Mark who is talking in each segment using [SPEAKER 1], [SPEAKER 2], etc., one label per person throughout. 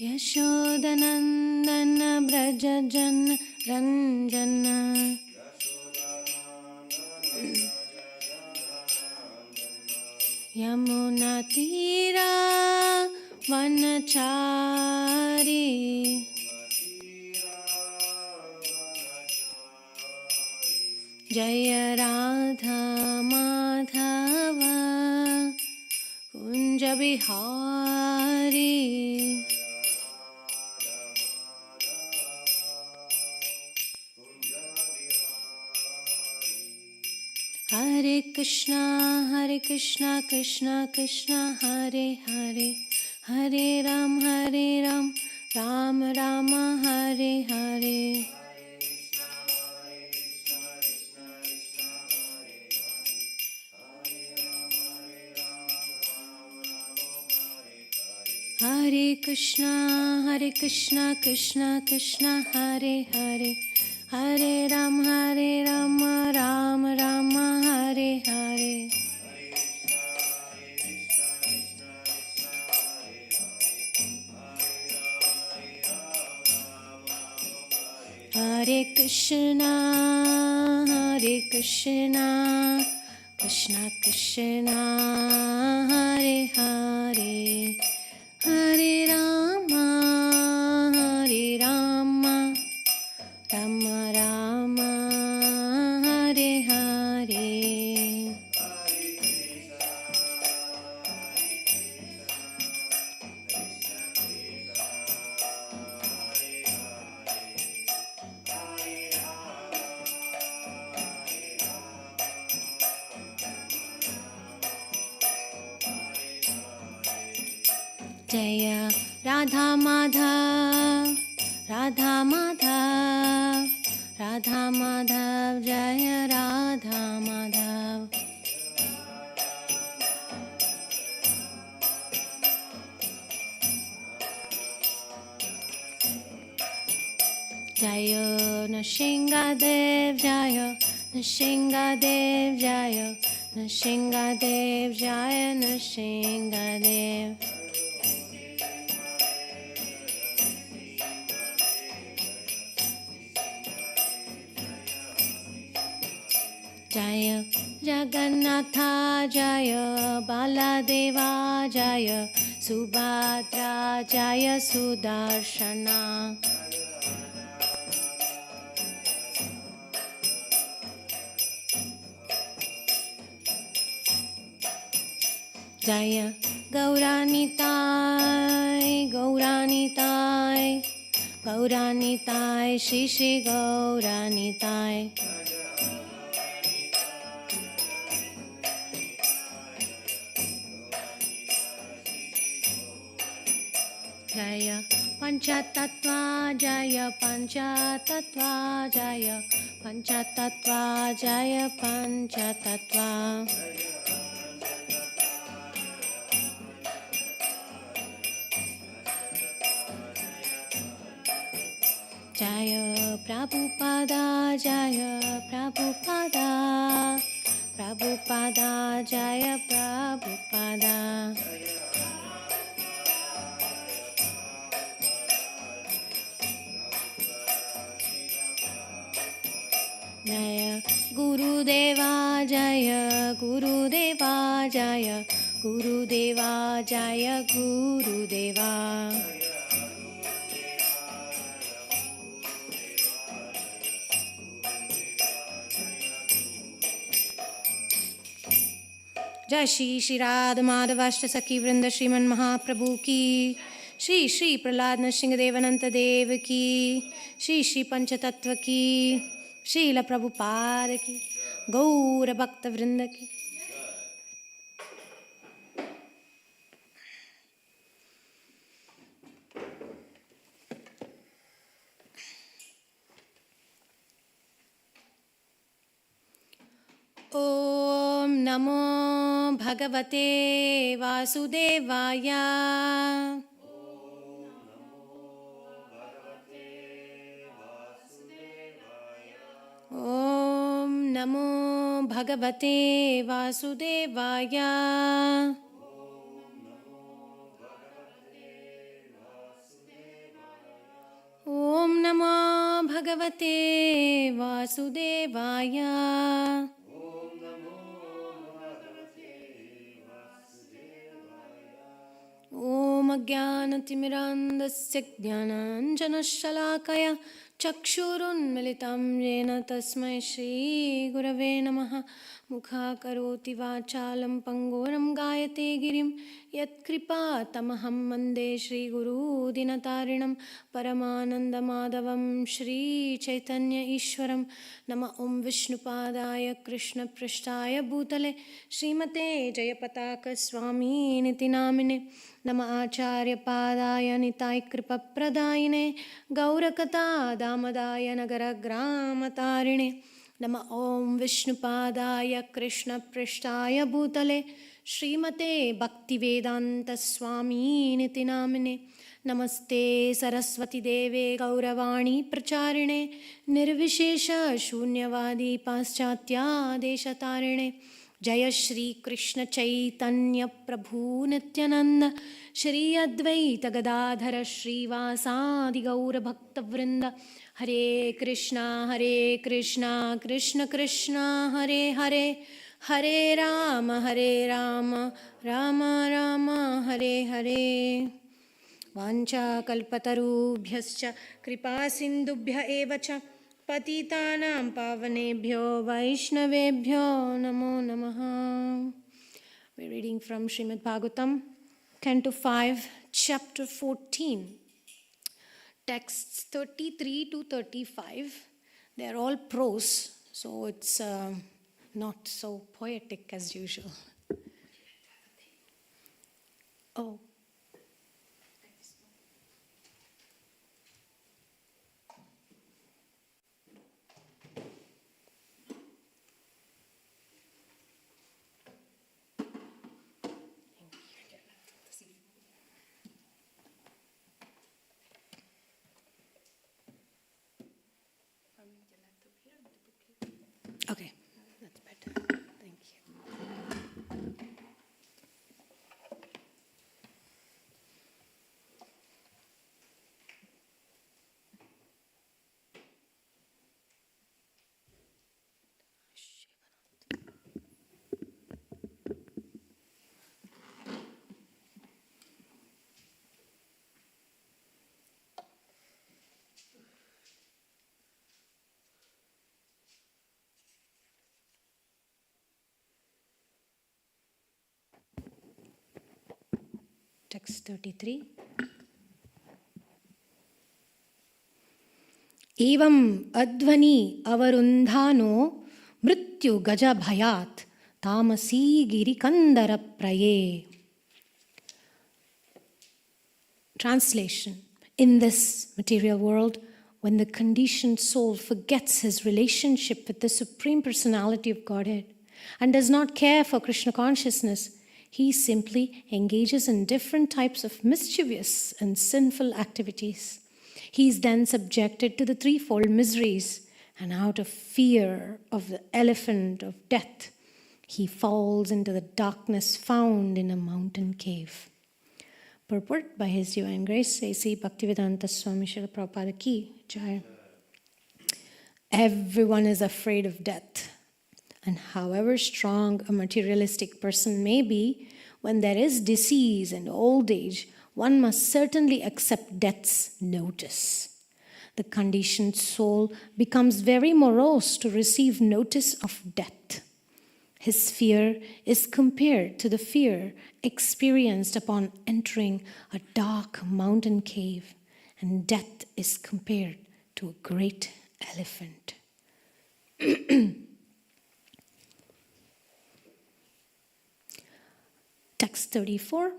[SPEAKER 1] यशोदनन्दन व्रज जन रञ्जन यमुनातीरा वनचारी जय राधा माधव कुंज बिहारी। हरे कृष्णा कृष्णा कृष्णा हरे हरे, हरे राम राम राम हरे हरे। हरे कृष्णा कृष्णा कृष्णा हरे हरे, हरे राम राम राम हरे हरे। हरे कृष्णा कृष्णा कृष्णा हरे हरे, हरे राम राम राम हरे हरे। जय राधा माधव राधा माधव राधा माधव, जय राधा माधव। जय नृसिंहदेव जय नृसिंहदेव जय नृसिंहदेव जय नृसिंहदेव। जय जगन्नाथ जय बालादेवा जय सुभद्रा जय सुदर्शना। जय गौरानिताय गौरानिताय गौरानिताय श्री श्री गौरानिताय। जय पंचतत्वा जय पंचतत्वा जय पंचतत्वा जय पंचतत्वा। जय प्रभुपादा जय प्रभुपादा प्रभुपादा जय प्रभुपादा। जय गुरुदेवा जय गुरुदेवा जय गुरुदेवा जय गुरुदेवा। जय श्री श्री राधा माधव अष्ट सखी वृंद श्रीमन महाप्रभु की, श्री श्री प्रहलाद नरसिंहदेव अनंत देव की, श्री श्री पंचतत्व की, श्रील प्रभुपाद की, गौर भक्त वृंद की। ओम नमो भगवते वासुदेवाय। ओम नमो भगवते वासुदेवाय। Bhagavate Vasudevaya. Om Ajnanatimirandasya Jnananjanashalakaya Chakshurunmilitam Yena Tasmai Shri Gurave Namaha. Mukha Karoti Vachalam Pangoram Gayate Girim Yat Kripa Tamaham Mande Shri Guru Dinatarinam Paramananda Madhavam Shri Chaitanya Ishwaram. Nama Om Vishnupadaya Krishna Prishtaya Bhutale Srimate Jayapataka Swami Niti Namine. Nama Acharya Padaya Nitai Kripa Pradayine Gaurakata Damadaya Nagara Gramatarine. Nama Om Vishnupadaya Krishna Prishtaya Bhutale Srimate Bhaktivedanta Swami Niti Namine. Namaste Saraswati Deve Gauravani Pracharine Nirvishesha Shunyavadi Paschatya Deshatarine. Jaya Shri Krishna Chaitanya Prabhu Nityananda Shri Advaita Gadadhara Shri Vasadi Gaura Bhakta Vrinda. Hare Krishna Krishna Krishna Hare Hare Hare Rama Rama Rama Hare Hare. Vancha kalpatarubhyascha kripa sindubhya evacha patitanam pavanebhyo vaishnavebhyo namo namaha. We're reading from Srimad Bhagavatam, Canto 5, Chapter 14. Texts 33 to 35. They're all prose, so it's not so poetic as usual. Oh. Okay, that's better. Thank you. Text 33. Evam advani avarundhano mrityu gaja bhayat tamasi girikandara praye. Translation. In this material world, when the conditioned soul forgets his relationship with the Supreme Personality of Godhead and does not care for Krishna consciousness, he simply engages in different types of mischievous and sinful activities. He is then subjected to the threefold miseries, and out of fear of the elephant of death, he falls into the darkness found in a mountain cave. Purport by His Divine Grace, A.C. Bhaktivedanta Swami Srila Prabhupada Ki Jai. Everyone is afraid of death. And however strong a materialistic person may be, when there is disease and old age, one must certainly accept death's notice. The conditioned soul becomes very morose to receive notice of death. His fear is compared to the fear experienced upon entering a dark mountain cave, and death is compared to a great elephant. Text 34.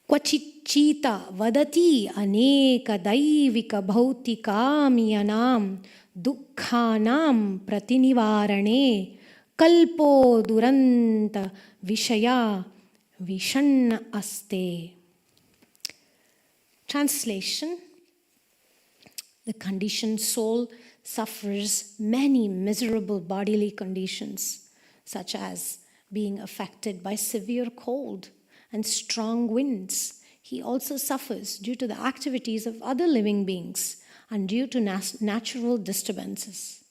[SPEAKER 1] Kvachichita vadati aneka daivika bhautikamiyanam dukkhanam pratinivarane kalpo duranta vishaya vishanna aste. Translation. The conditioned soul suffers many miserable bodily conditions, such as being affected by severe cold and strong winds. He also suffers due to the activities of other living beings and due to natural disturbances.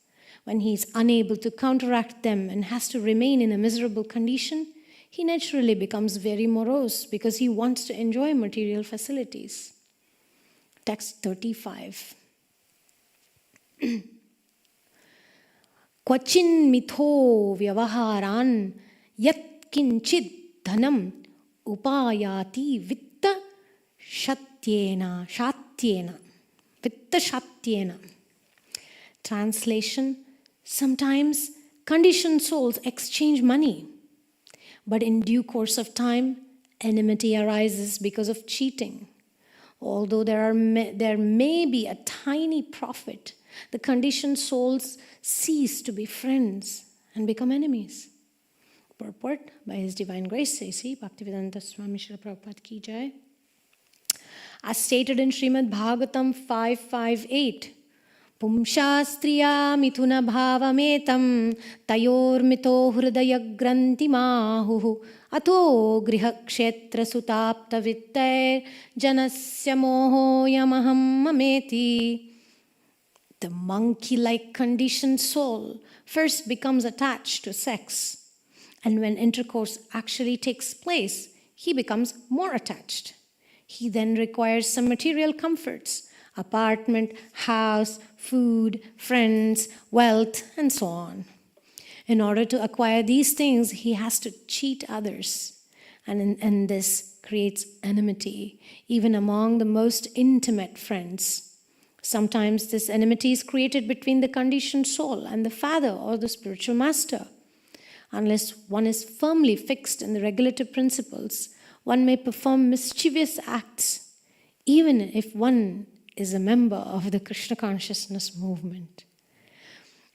[SPEAKER 1] When he is unable to counteract them and has to remain in a miserable condition, he naturally becomes very morose because he wants to enjoy material facilities. Text 35. Kwachin mitho vyavaharan yat kinchid dhanam upayati vitta shatyena. Vitta shatyena. Translation: sometimes conditioned souls exchange money, but in due course of time, enmity arises because of cheating. Although there may be a tiny profit, the conditioned souls cease to be friends and become enemies. Purport by His Divine Grace, Dasi, Bhaktivedanta Swami Srila Prabhupada Ki Jai. As stated in Srimad Bhagavatam 5.5.8, Pumshastriya mithuna bhavametam tayormito hridaya granti mahuhu ato griha kshetra sutapta vittair janasya moho yamaham mameti. The monkey-like conditioned soul first becomes attached to sex, and when intercourse actually takes place, he becomes more attached. He then requires some material comforts: apartment, house, food, friends, wealth, and so on. In order to acquire these things, he has to cheat others. And this creates enmity, even among the most intimate friends. Sometimes this enmity is created between the conditioned soul and the father or the spiritual master. Unless one is firmly fixed in the regulative principles, one may perform mischievous acts, even if one is a member of the Krishna consciousness movement.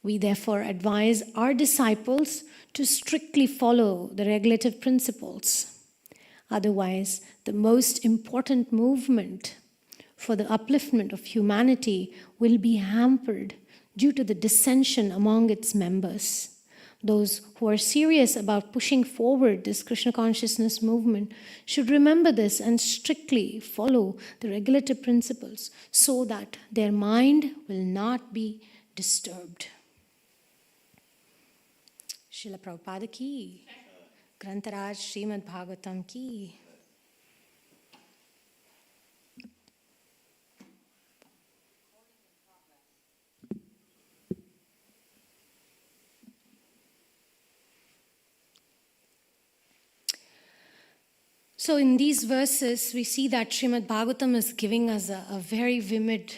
[SPEAKER 1] We therefore advise our disciples to strictly follow the regulative principles. Otherwise, the most important movement for the upliftment of humanity will be hampered due to the dissension among its members. Those who are serious about pushing forward this Krishna consciousness movement should remember this and strictly follow the regulative principles so that their mind will not be disturbed. Srila Prabhupada ki, Grantaraj Srimad Bhagavatam ki. So in these verses, we see that Srimad Bhagavatam is giving us a very vivid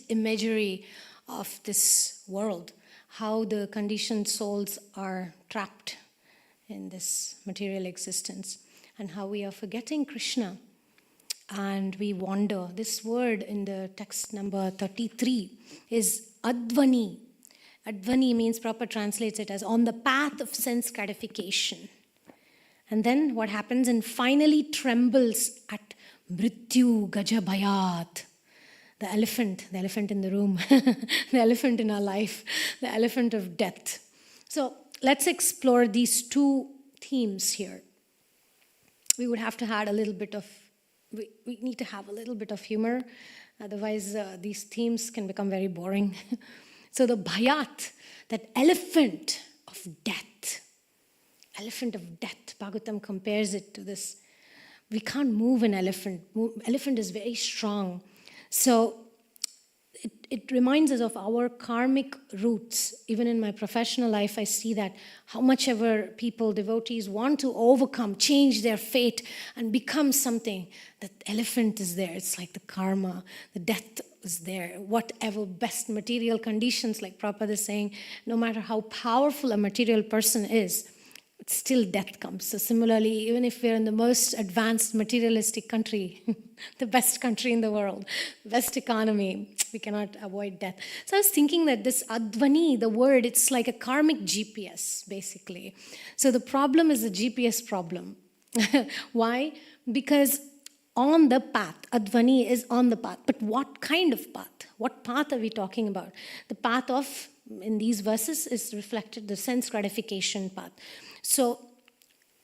[SPEAKER 1] imagery of this world, how the conditioned souls are trapped in this material existence, and how we are forgetting Krishna and we wander. This word in the text number 33 is Advani. Advani means, proper translates it as on the path of sense gratification. And then what happens? And finally trembles at Mrityu Gajabhayat. The elephant in the room, the elephant in our life, the elephant of death. So let's explore these two themes here. We would have to add a little bit of, we need to have a little bit of humor. Otherwise, these themes can become very boring. So the bhayat, that elephant of death, Bhagavatam compares it to this. We can't move an elephant. Elephant is very strong. So it reminds us of our karmic roots. Even in my professional life, I see that how much ever people, devotees, want to overcome, change their fate and become something, that elephant is there. It's like the karma, the death is there. Whatever best material conditions, like Prabhupada is saying, no matter how powerful a material person is, still death comes. So similarly, even if we're in the most advanced materialistic country, the best country in the world, best economy, we cannot avoid death. So I was thinking that this Advani, the word, it's like a karmic GPS, basically. So the problem is a GPS problem. Why? Because on the path, Advani is on the path. But what kind of path? What path are we talking about? The path of, in these verses, is reflected the sense gratification path. So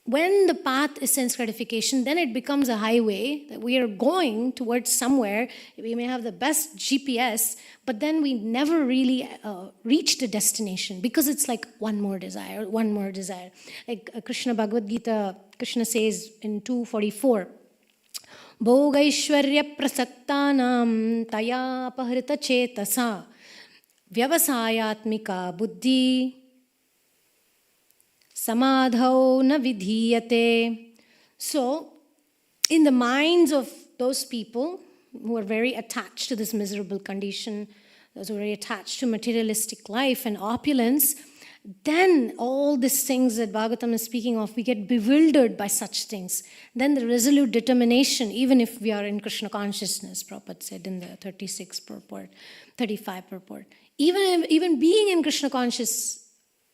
[SPEAKER 1] when the path is sense gratification, then it becomes a highway that we are going towards somewhere. We may have the best GPS, but then we never really reach the destination because it's like one more desire. Like Krishna Bhagavad Gita, Krishna says in 2:44, Bhogaishwarya prasaktanam taya pahrita chetasa vyavasayatmika buddhi samadhau na vidhiyate. So, in the minds of those people who are very attached to this miserable condition, those who are very attached to materialistic life and opulence, then all these things that Bhagavatam is speaking of, we get bewildered by such things. Then the resolute determination, even if we are in Krishna consciousness, Prabhupada said in the 35 purport. Even being in Krishna conscious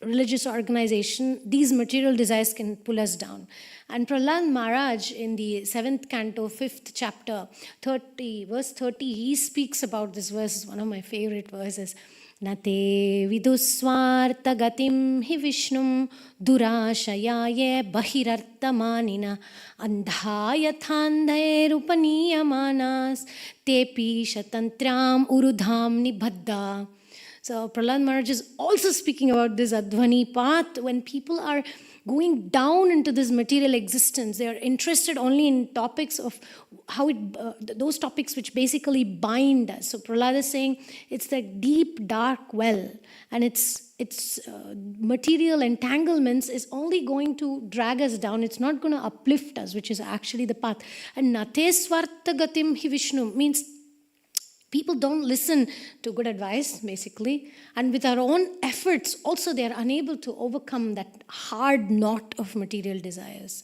[SPEAKER 1] religious organization, these material desires can pull us down. And Prahlad Maharaj in the 7th canto, 5th chapter, verse 30, he speaks about this verse, one of my favorite verses. Nate viduswarta gatim hi vishnum durashayaye bahirartamanina andhaya thandhaye rupaniyamanas tepi shatantram urudham nibhadda. So Prahlad Maharaj is also speaking about this Advani path. When people are going down into this material existence, they are interested only in topics of how those topics which basically bind us. So Prahlad is saying it's the deep, dark well, and its material entanglements is only going to drag us down. It's not going to uplift us, which is actually the path. And Nate Swarta Gatim Hi Vishnu means people don't listen to good advice, basically. And with our own efforts, also they are unable to overcome that hard knot of material desires.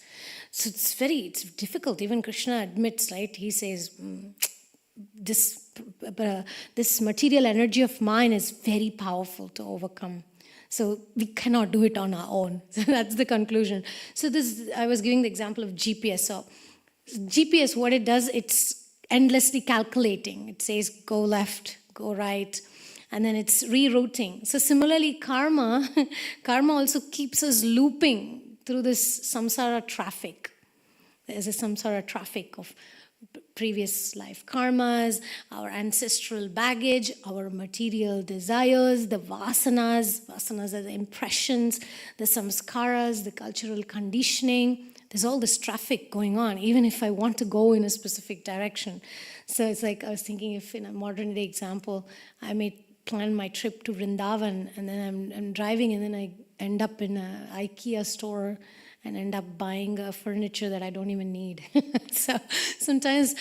[SPEAKER 1] So it's difficult. Even Krishna admits, right? He says, this material energy of mine is very powerful to overcome. So we cannot do it on our own. So that's the conclusion. So I was giving the example of GPS. So GPS, what it does, it's endlessly calculating. It says go left, go right, and then it's rerouting. So similarly, karma also keeps us looping through this samsara traffic. There's a samsara traffic of previous life karmas, our ancestral baggage, our material desires, the vasanas are the impressions, the samskaras, the cultural conditioning. There's all this traffic going on, even if I want to go in a specific direction. So it's like I was thinking, if in a modern day example, I may plan my trip to Vrindavan, and then I'm driving, and then I end up in an IKEA store and end up buying a furniture that I don't even need. So sometimes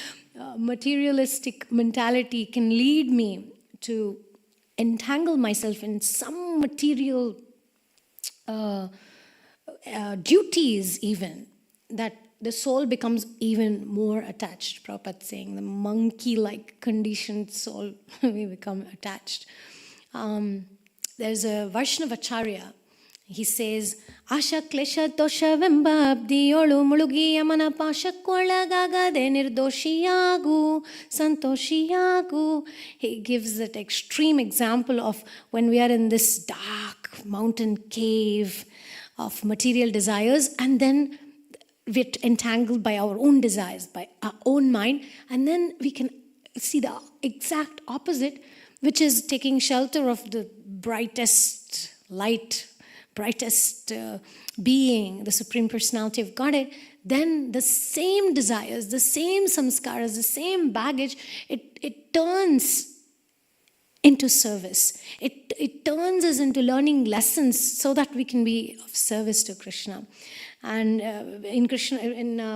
[SPEAKER 1] materialistic mentality can lead me to entangle myself in some material duties even, that the soul becomes even more attached. Prabhupada saying the monkey-like conditioned soul we become attached. There's a Vaishnavacharya. He says, Asha klesha dosha vemba abdi olu mulugi yamana pasha kolagaga de nirdoshiyagu santoshiyagu. He gives that extreme example of when we are in this dark mountain cave of material desires, and then we're entangled by our own desires, by our own mind, and then we can see the exact opposite, which is taking shelter of the brightest light, brightest being, the Supreme Personality of Godhead. Then the same desires, the same samskaras, the same baggage, it turns into service. It turns us into learning lessons so that we can be of service to Krishna. And in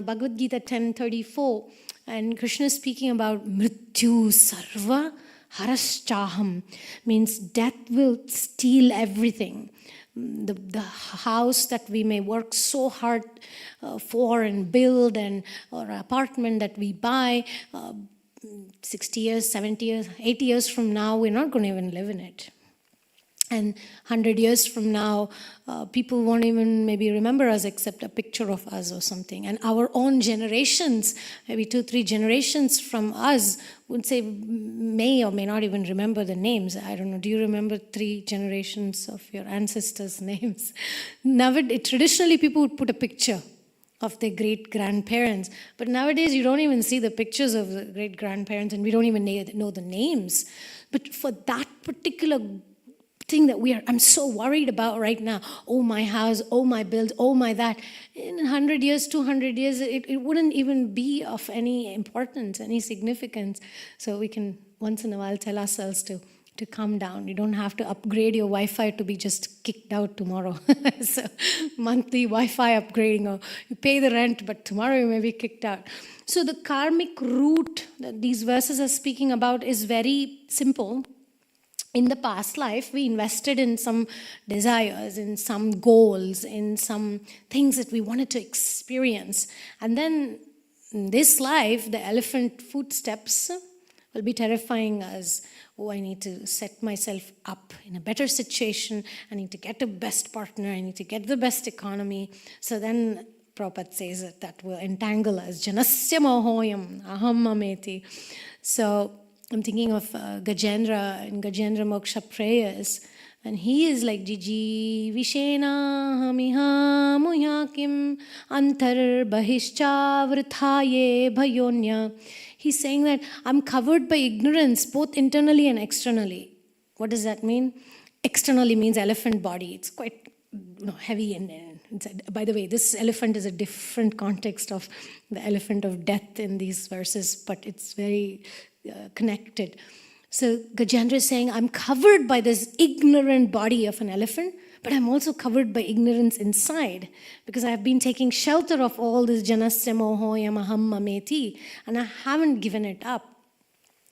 [SPEAKER 1] Bhagavad Gita 10:34, and Krishna is speaking about mrityu sarva haraschaham, means death will steal everything. The house that we may work so hard for and build, or an apartment that we buy, 60 years, 70 years, 80 years from now, we're not going to even live in it. And 100 years from now, people won't even maybe remember us except a picture of us or something. And our own generations, maybe 2-3 generations from us, would say, may or may not even remember the names. I don't know. Do you remember 3 generations of your ancestors' names? Traditionally, people would put a picture of their great-grandparents. But nowadays, you don't even see the pictures of the great-grandparents, and we don't even know the names. But for that particular thing that I'm so worried about right now, oh, my house, oh, my bills, oh, my that, in 100 years, 200 years, it wouldn't even be of any importance, any significance. So we can once in a while tell ourselves to calm down. You don't have to upgrade your Wi-Fi to be just kicked out tomorrow. So monthly Wi-Fi upgrading, or you pay the rent, but tomorrow you may be kicked out. So the karmic root that these verses are speaking about is very simple. In the past life, we invested in some desires, in some goals, in some things that we wanted to experience. And then in this life, the elephant footsteps will be terrifying us. Oh, I need to set myself up in a better situation. I need to get the best partner. I need to get the best economy. So then Prabhupada says that will entangle us. Janasya mohoyam aham mameti. So I'm thinking of Gajendra in Gajendra Moksha prayers. And he is like Jiji Vishena Hamiha Muhyakim Antar Bahischa Vrithaye Bhayonya. He's saying that I'm covered by ignorance, both internally and externally. What does that mean? Externally means elephant body. It's quite heavy. And by the way, this elephant is a different context of the elephant of death in these verses, but it's very connected. So Gajendra is saying, I'm covered by this ignorant body of an elephant, but I'm also covered by ignorance inside, because I have been taking shelter of all this janasya mohoyam aham mameti, and I haven't given it up.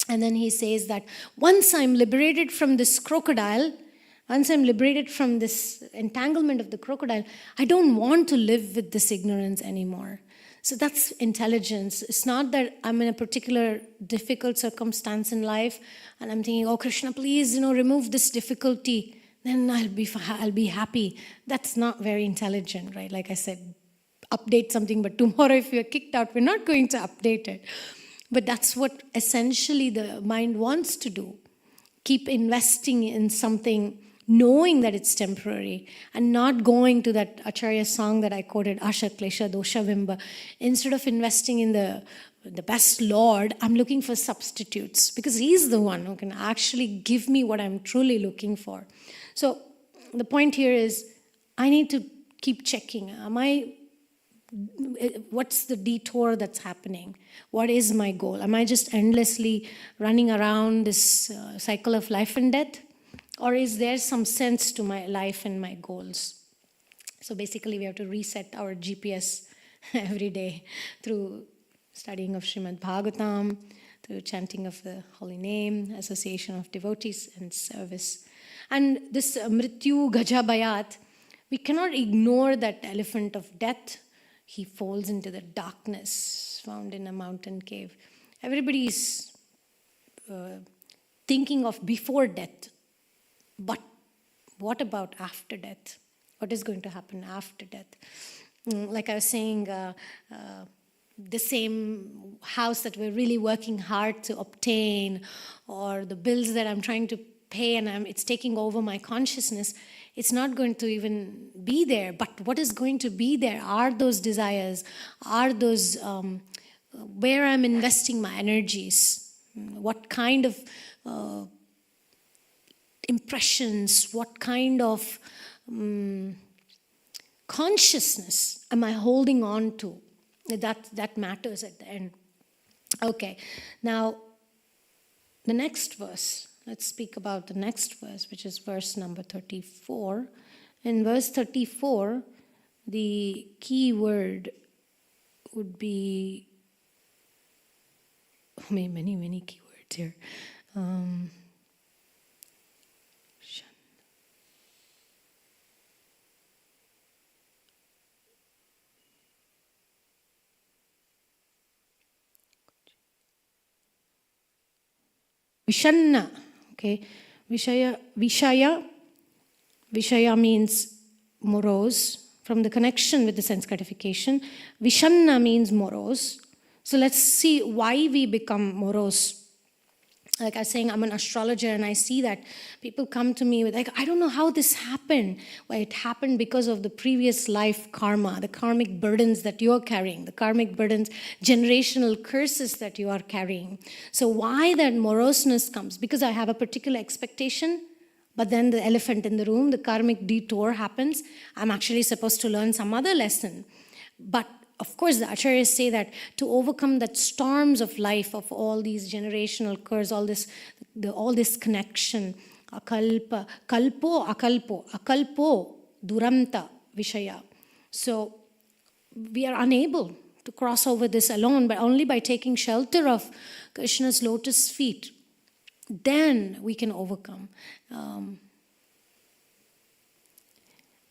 [SPEAKER 1] And then he says that once I'm liberated from this crocodile, once I'm liberated from this entanglement of the crocodile, I don't want to live with this ignorance anymore. So that's intelligence. It's not that I'm in a particular difficult circumstance in life and I'm thinking, oh, Krishna, please, remove this difficulty. Then I'll be happy. That's not very intelligent, right? Like I said, update something, but tomorrow if you're kicked out, we're not going to update it. But that's what essentially the mind wants to do. Keep investing in something, knowing that it's temporary, and not going to that Acharya song that I quoted, Asha Klesha Dosha Vimba. Instead of investing in the best Lord, I'm looking for substitutes, because He's the one who can actually give me what I'm truly looking for. So the point here is, I need to keep checking. What's the detour that's happening? What is my goal? Am I just endlessly running around this cycle of life and death? Or is there some sense to my life and my goals? So basically we have to reset our GPS every day through studying of Srimad Bhagavatam, through chanting of the holy name, association of devotees, and service. And this Mrityu Gajabayat, we cannot ignore that elephant of death. He falls into the darkness found in a mountain cave. Everybody is thinking of before death. But what about after death? What is going to happen after death? Like I was saying, the same house that we're really working hard to obtain, or the bills that I'm trying to pay and it's taking over my consciousness, it's not going to even be there. But what is going to be there are those desires, are those where I'm investing my energies, what kind of impressions, what kind of consciousness am I holding on to? That matters at the end. Okay, now the next verse. Let's speak about the next verse, which is verse number 34. In verse 34, the key word would be many key words here. Vishanna, okay. Vishaya means morose. From the connection with the sense gratification, Vishanna means morose. So let's see why we become morose. like I was saying, I'm an astrologer, and I see that people come to me with like, I don't know how this happened. Well, it happened because of the previous life karma, the karmic burdens that you're carrying, the karmic burdens, generational curses that you are carrying. So why that moroseness comes? Because I have a particular expectation, but then the elephant in the room, the karmic detour happens. I'm actually supposed to learn some other lesson. But of course, the acharyas say that to overcome that storms of life, of all these generational curse, all this connection, akalpa, akalpo, duranta, vishaya. So we are unable to cross over this alone, but only by taking shelter of Krishna's lotus feet. Then we can overcome.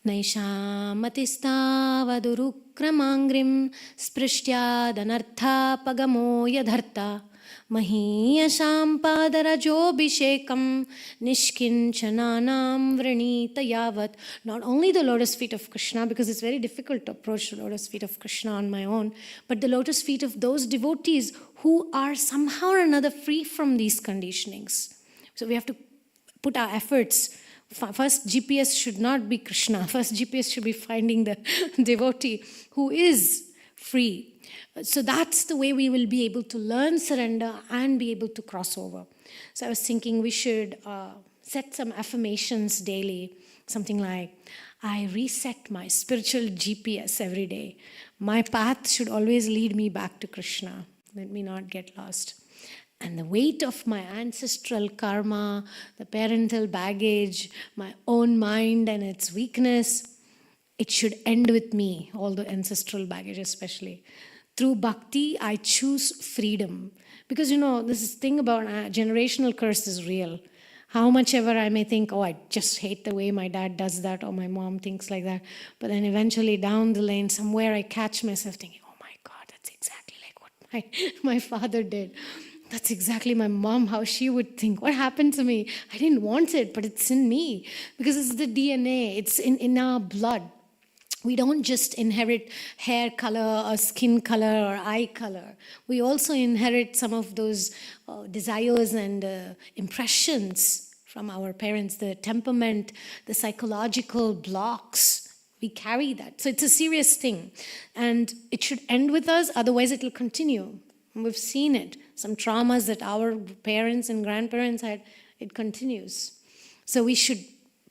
[SPEAKER 1] Naishamatistavadurukramangram sprishtyadanartha pagamo yadharta mahiyasham padarajobhishekam nishkinchananam vrinita yavat. Not only the lotus feet of Krishna, because it's very difficult to approach the lotus feet of Krishna on my own, but the lotus feet of those devotees who are somehow or another free from these conditionings. So we have to put our efforts. First GPS should not be Krishna. First GPS should be finding the devotee who is free. So that's the way we will be able to learn surrender and be able to cross over. So I was thinking we should set some affirmations daily. Something like, I reset my spiritual GPS every day. My path should always lead me back to Krishna. Let me not get lost. And the weight of my ancestral karma, the parental baggage, my own mind and its weakness, it should end with me, all the ancestral baggage especially. Through bhakti, I choose freedom. Because, this thing about generational curse is real. How much ever I may think, I just hate the way my dad does that, or my mom thinks like that. But then eventually down the lane, somewhere I catch myself thinking, oh my God, that's exactly like what my father did. That's exactly my mom, how she would think. What happened to me? I didn't want it, but it's in me. Because it's the DNA. It's in our blood. We don't just inherit hair color or skin color or eye color. We also inherit some of those desires and impressions from our parents, the temperament, the psychological blocks. We carry that. So it's a serious thing. And it should end with us, otherwise it will continue. We've seen it. Some traumas that our parents and grandparents had, it continues. So we should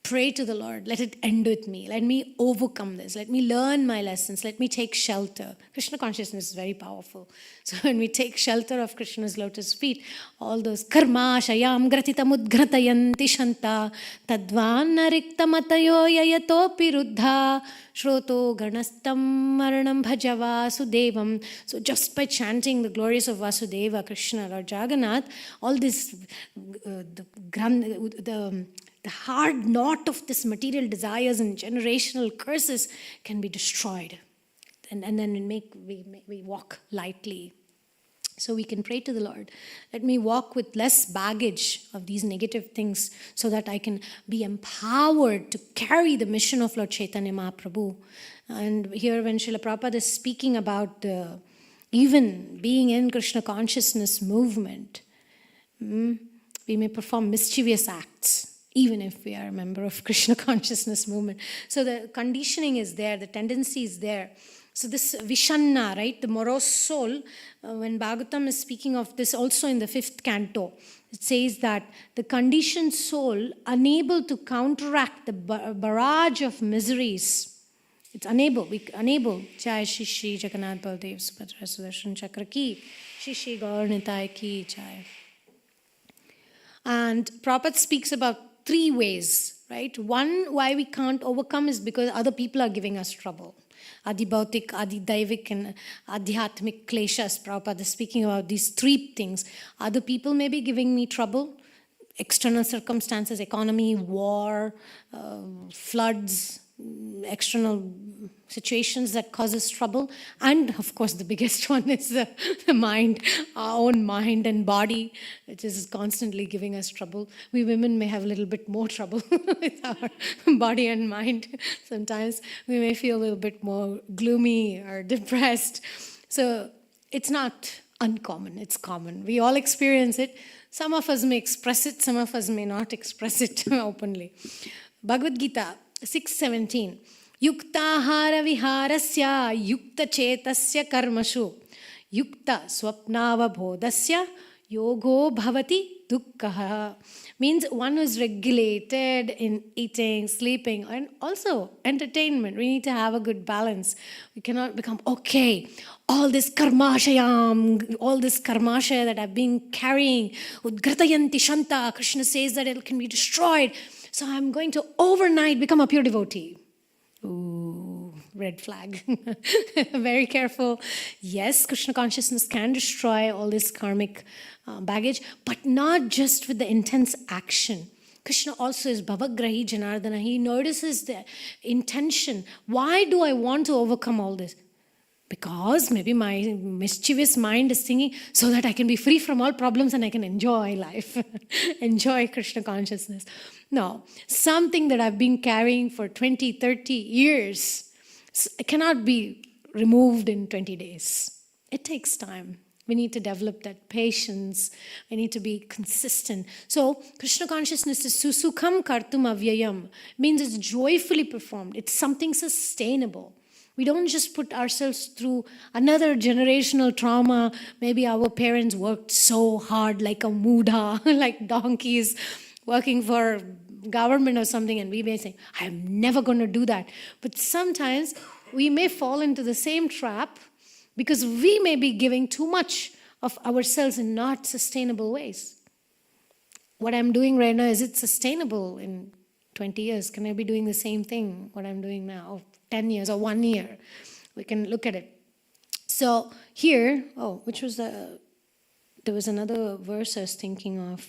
[SPEAKER 1] pray to the Lord, let it end with me. Let me overcome this. Let me learn my lessons. Let me take shelter. Krishna consciousness is very powerful. So when we take shelter of Krishna's lotus feet, all those karma shayam gratitamudgratayanti shanta tadvan nariktamatayo yayatopi ruddha shroto ganastam maranam bhaja vasudevam. So just by chanting the glories of Vasudeva, Krishna, Lord Jagannath, all this, the hard knot of this material desires and generational curses can be destroyed. And then we walk lightly. So we can pray to the Lord. Let me walk with less baggage of these negative things so that I can be empowered to carry the mission of Lord Chaitanya Mahaprabhu. And here when Srila Prabhupada is speaking about even being in Krishna consciousness movement, we may perform mischievous acts even if we are a member of Krishna consciousness movement. So the conditioning is there, the tendency is there. So this Vishanna, right, the morose soul, when Bhagavatam is speaking of this also in the 5th canto, it says that the conditioned soul, unable to counteract the barrage of miseries, it's unable. Jai Shri Shri Jagannath Baldev Subhadra Sudarshan Chakra ki, Shri Shri Gaur Nitai ki Jai. And Prabhupada speaks about 3 ways, right? One, why we can't overcome is because other people are giving us trouble. Adi Bhautik, Adi Daivik, and Adhyatmik Kleshas. Prabhupada is speaking about these 3 things. Other people may be giving me trouble. External circumstances, economy, war, floods, external situations that causes trouble. And of course the biggest one is the mind, our own mind and body, which is constantly giving us trouble. We women may have a little bit more trouble with our body and mind. Sometimes we may feel a little bit more gloomy or depressed. So it's not uncommon, it's common. We all experience it. some of us may express it, some of us may not express it openly. Bhagavad Gita 6:17. Yuktahara viharasya yukta chetasya karmashu yukta swapnavabodhasya yogo bhavati dukkha. Means one who is regulated in eating, sleeping, and also entertainment. We need to have a good balance. We cannot become, okay, all this karmashayam, all this karmashaya that I've been carrying, udgratayanti shanta, Krishna says that it can be destroyed. So I'm going to overnight become a pure devotee. Ooh, red flag. Very careful. Yes, Krishna consciousness can destroy all this karmic baggage, but not just with the intense action. Krishna also is Bhavagrahi Janardana. He notices the intention. Why do I want to overcome all this? Because maybe my mischievous mind is thinking so that I can be free from all problems and I can enjoy life, enjoy Krishna consciousness. No, something that I've been carrying for 20, 30 years cannot be removed in 20 days. It takes time. We need to develop that patience. We need to be consistent. So, Krishna consciousness is susukham kartum avyayam. Means it's joyfully performed. It's something sustainable. We don't just put ourselves through another generational trauma. Maybe our parents worked so hard like a muda, like donkeys, working for government or something, and we may say, I'm never going to do that. But sometimes we may fall into the same trap because we may be giving too much of ourselves in not sustainable ways. What I'm doing right now, is it sustainable in 20 years? Can I be doing the same thing, what I'm doing now, 10 years or 1 year? We can look at it. So here, there was another verse I was thinking of.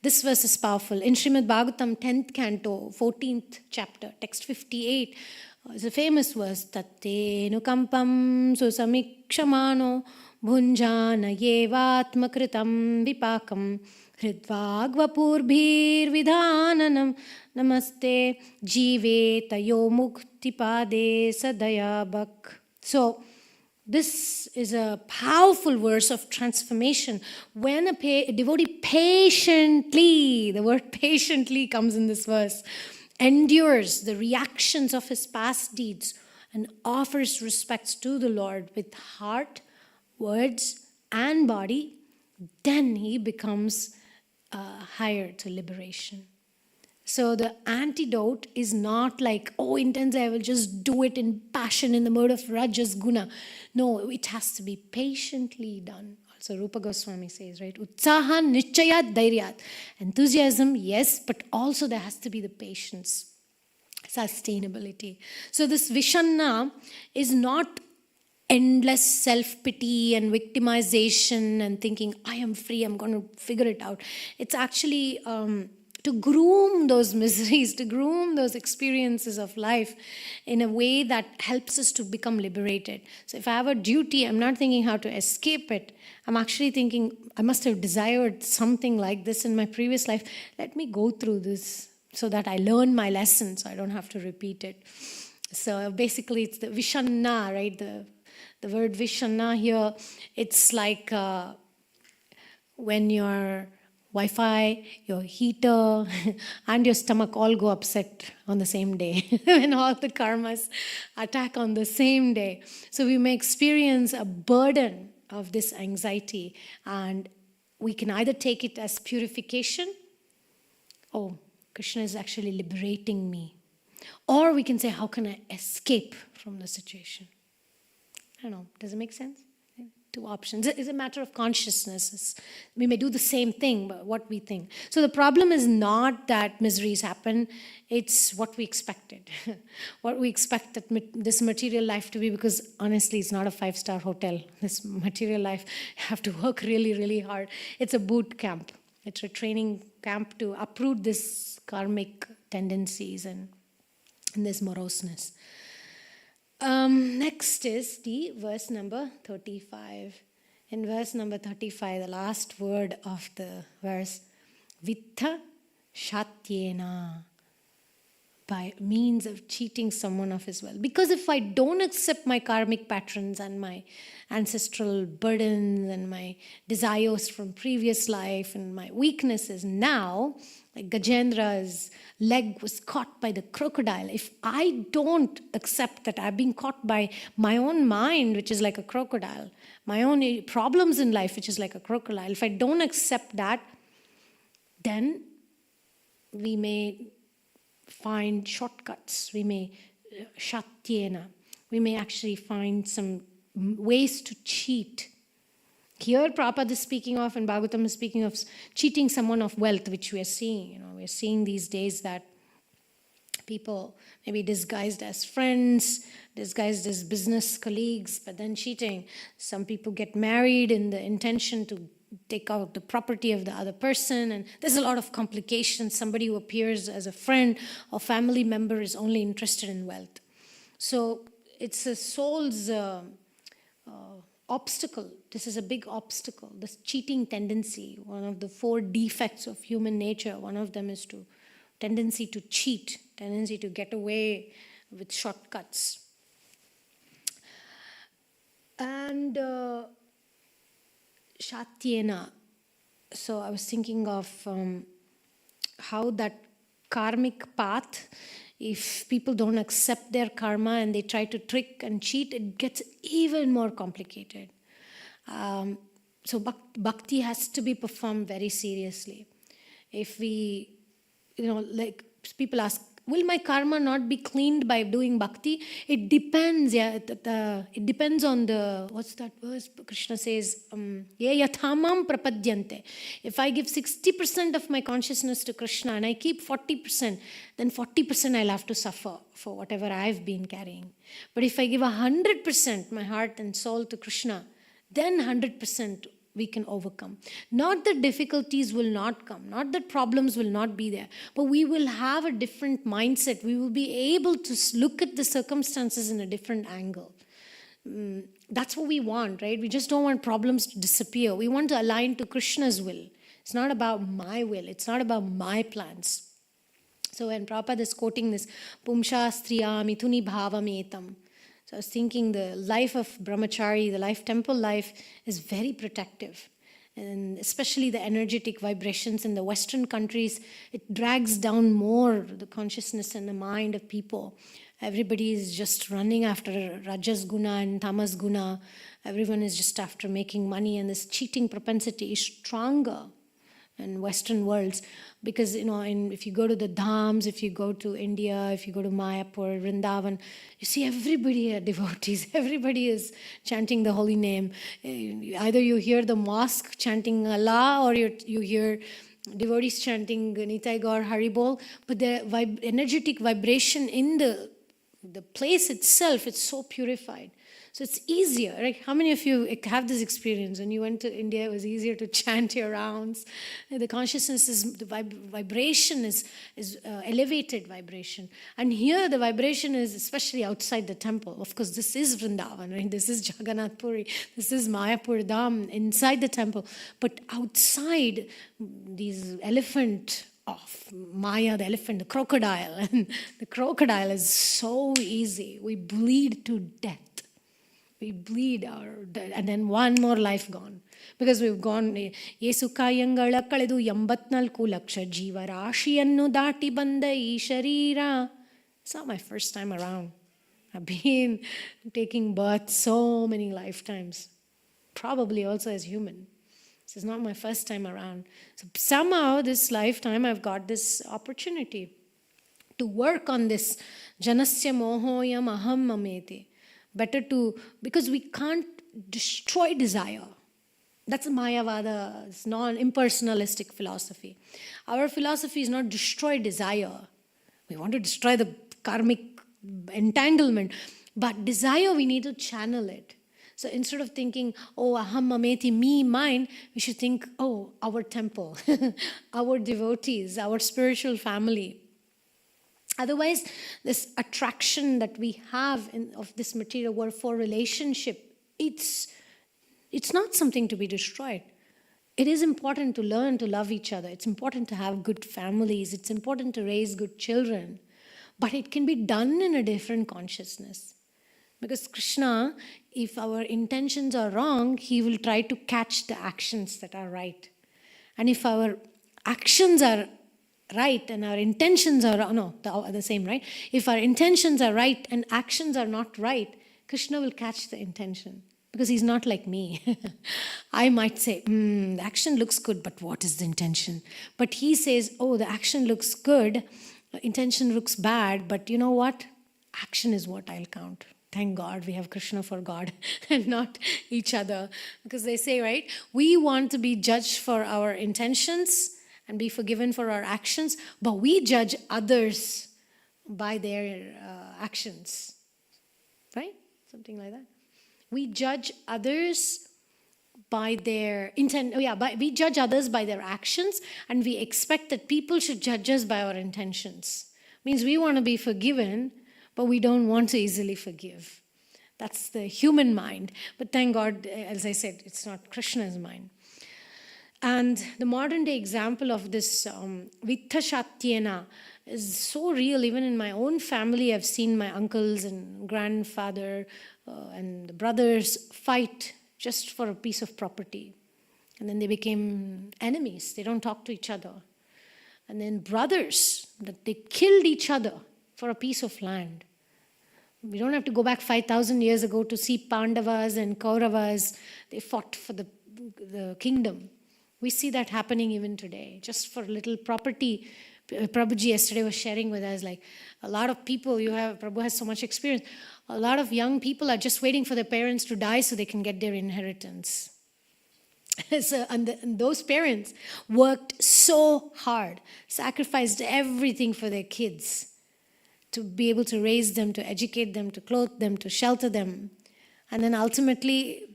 [SPEAKER 1] This verse is powerful. In Srimad Bhagavatam, 10th canto, 14th chapter, text 58, it's a famous verse. Tatte nukampam susamikshamano bhunjana yevatmakritam vipakam hridvagvapurbhir vidhananam namaste jive tayo muktipade sadayabak. So, this is a powerful verse of transformation. When a devotee patiently, the word patiently comes in this verse, endures the reactions of his past deeds and offers respects to the Lord with heart, words, and body, then he becomes higher to liberation. So the antidote is not like, intense, I will just do it in passion, in the mode of rajas guna. No, it has to be patiently done. Also Rupa Goswami says, right? Utsaha nichayat dairyat. Enthusiasm, yes, but also there has to be the patience, sustainability. So this Vishanna is not endless self-pity and victimization and thinking, I am free, I'm going to figure it out. It's actually to groom those miseries, to groom those experiences of life in a way that helps us to become liberated. So if I have a duty, I'm not thinking how to escape it. I'm actually thinking, I must have desired something like this in my previous life. Let me go through this so that I learn my lesson, so I don't have to repeat it. So basically it's the Vishanna, right? The word Vishanna here, it's like when your Wi-Fi, your heater, and your stomach all go upset on the same day. When all the karmas attack on the same day. So we may experience a burden of this anxiety, and we can either take it as purification. Krishna is actually liberating me. Or we can say, how can I escape from the situation? I don't know, does it make sense? Two options. It's a matter of consciousness. We may do the same thing, but what we think. So the problem is not that miseries happen, it's what we expected. What we expect that this material life to be, because honestly, it's not a 5-star hotel. This material life, you have to work really, really hard. It's a boot camp. It's a training camp to uproot this karmic tendencies and this moroseness. Next is the verse number 35. In verse number 35, the last word of the verse, Vittha Shatyena by means of cheating someone of his wealth. Because if I don't accept my karmic patterns and my ancestral burdens and my desires from previous life and my weaknesses now, like Gajendra's leg was caught by the crocodile. If I don't accept that I've been caught by my own mind, which is like a crocodile, my own problems in life, which is like a crocodile, if I don't accept that, then we may find shortcuts. We may, shatyena, we may actually find some ways to cheat. Here Prabhupada is speaking of, and Bhagavatam is speaking of cheating someone of wealth, which we are seeing. We're seeing these days that people maybe disguised as friends, disguised as business colleagues, but then cheating. Some people get married in the intention to take out the property of the other person, and there's a lot of complications. Somebody who appears as a friend or family member is only interested in wealth. So it's a soul's obstacle. This is a big obstacle, this cheating tendency. One of the 4 defects of human nature, one of them is to tendency to cheat, tendency to get away with shortcuts. And shatyena. So I was thinking of how that karmic path, if people don't accept their karma and they try to trick and cheat, it gets even more complicated. So bhakti has to be performed very seriously. If we, like people ask, will my karma not be cleaned by doing bhakti? It depends. It depends on the, what's that verse? Krishna says, ye yathamam prapadyante. If I give 60% of my consciousness to Krishna and I keep 40%, then 40% I'll have to suffer for whatever I've been carrying. But if I give 100% my heart and soul to Krishna, then 100% we can overcome. Not that difficulties will not come, not that problems will not be there, but we will have a different mindset. We will be able to look at the circumstances in a different angle. That's what we want, right? We just don't want problems to disappear. We want to align to Krishna's will. It's not about my will. It's not about my plans. So when Prabhupada is quoting this, Pumsha striya mithuni bhavametam. So I was thinking the life of brahmachari, the life temple life, is very protective. And especially the energetic vibrations in the Western countries, it drags down more the consciousness and the mind of people. Everybody is just running after rajas guna and tamas guna. Everyone is just after making money, and this cheating propensity is stronger in Western worlds. Because, if you go to the dhams, if you go to India, if you go to Mayapur, Vrindavan, you see everybody are devotees. Everybody is chanting the holy name. Either you hear the mosque chanting Allah, or you hear devotees chanting Nitai Gaur Haribol. But the energetic vibration in the place itself, it's so purified. So it's easier, right? How many of you have this experience? When you went to India, it was easier to chant your rounds. The consciousness is, the vibration is elevated vibration. And here the vibration is especially outside the temple. Of course, this is Vrindavan, right? This is Jagannath Puri. This is Mayapur Dham inside the temple. But outside, these elephant of Maya, the elephant, the crocodile. And the crocodile is so easy. We bleed to death. We bleed and then one more life gone. Because we've gone, Yesu kayangala kaledu 84 laksha jeeva rashiyannu dati banda ee sharira. It's not my first time around. I've been taking birth so many lifetimes. Probably also as human. This is not my first time around. So somehow this lifetime I've got this opportunity to work on this janasya mohoyam aham mameti. Better because we can't destroy desire. That's Mayavada's non-impersonalistic philosophy. Our philosophy is not destroy desire. We want to destroy the karmic entanglement. But desire, we need to channel it. So instead of thinking, oh, aham mameti, me, mine, we should think, oh, our temple, our devotees, our spiritual family. Otherwise, this attraction that we have of this material world for relationship, it's not something to be destroyed. It is important to learn to love each other. It's important to have good families. It's important to raise good children. But it can be done in a different consciousness. Because Krishna, if our intentions are wrong, he will try to catch the actions that are right. And if our actions are right and our intentions are, no, the same, right? If our intentions are right and actions are not right, Krishna will catch the intention. Because he's not like me. I might say, the action looks good, but what is the intention? But he says, oh, the action looks good, intention looks bad, but you know what? Action is what I'll count. Thank God we have Krishna for God and not each other. Because they say, right, we want to be judged for our intentions and be forgiven for our actions, but we judge others by their actions. Right? Something like that. We judge others by their intent. We judge others by their actions, and we expect that people should judge us by our intentions. Means we want to be forgiven, but we don't want to easily forgive. That's the human mind. But thank God, as I said, it's not Krishna's mind. And the modern day example of this Vitthashatyena is so real. Even in my own family, I've seen my uncles and grandfather and the brothers fight just for a piece of property. And then they became enemies. They don't talk to each other. And then brothers, that they killed each other for a piece of land. We don't have to go back 5,000 years ago to see Pandavas and Kauravas. They fought for the kingdom. We see that happening even today, just for a little property. Prabhuji yesterday was sharing with us, like a lot of people, Prabhu has so much experience. A lot of young people are just waiting for their parents to die so they can get their inheritance. And those parents worked so hard, sacrificed everything for their kids to be able to raise them, to educate them, to clothe them, to shelter them. And then ultimately,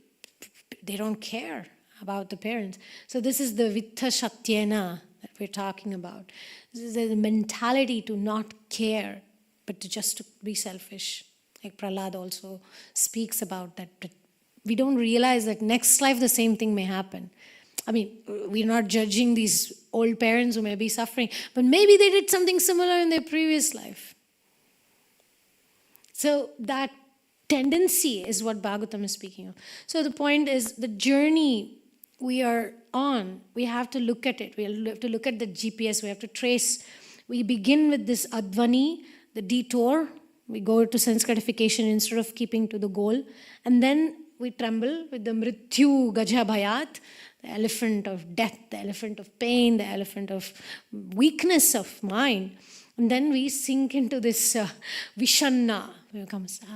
[SPEAKER 1] they don't care about the parents. So this is the Vitthashatyena that we're talking about. This is the mentality to not care, but to be selfish. Like Prahlad also speaks about that. But we don't realize that next life the same thing may happen. I mean, we're not judging these old parents who may be suffering, but maybe they did something similar in their previous life. So that tendency is what Bhagavatam is speaking of. So the point is, the journey we are on, we have to look at it. We have to look at the GPS. We have to trace. We begin with this Advani, the detour. We go to sense gratification instead of keeping to the goal. And then we tremble with the Mrityu Gaja Bhayat, the elephant of death, the elephant of pain, the elephant of weakness of mind. And then we sink into this Vishanna. We become sad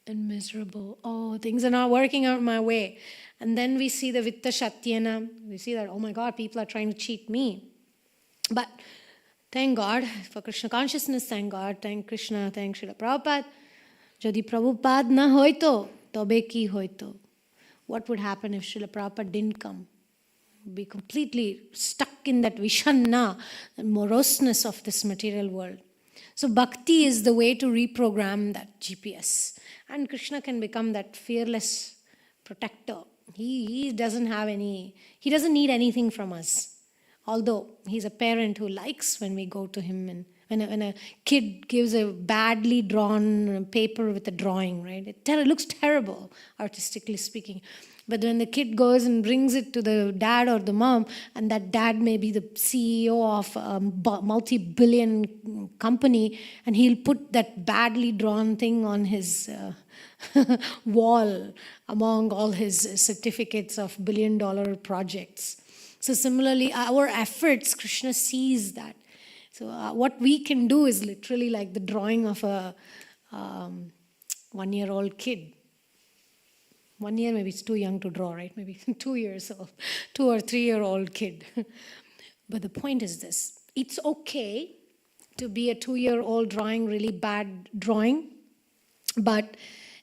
[SPEAKER 1] and miserable. Oh, things are not working out my way. And then we see the Vitthashatyena. We see that, oh my God, people are trying to cheat me. But thank God for Krishna consciousness. Thank God. Thank Krishna. Thank Srila Prabhupada. Jodi Prabhupada na hoito, tobe ki hoito. What would happen if Srila Prabhupada didn't come? Be completely stuck in that Vishanna, the moroseness of this material world. So bhakti is the way to reprogram that GPS. And Krishna can become that fearless protector. He doesn't need anything from us. Although he's a parent who likes when we go to him, and when a kid gives a badly drawn paper with a drawing, right? It looks terrible, artistically speaking. But when the kid goes and brings it to the dad or the mom, and that dad may be the CEO of a multi-billion company, and he'll put that badly drawn thing on his wall among all his certificates of billion-dollar projects. So similarly, our efforts, Krishna sees that. So what we can do is literally like the drawing of a 1-year-old kid. 1 year, maybe it's too young to draw, right? Maybe 2 years old, 2 or 3 year old kid. But the point is this: it's okay to be a 2-year-old drawing really bad drawing, but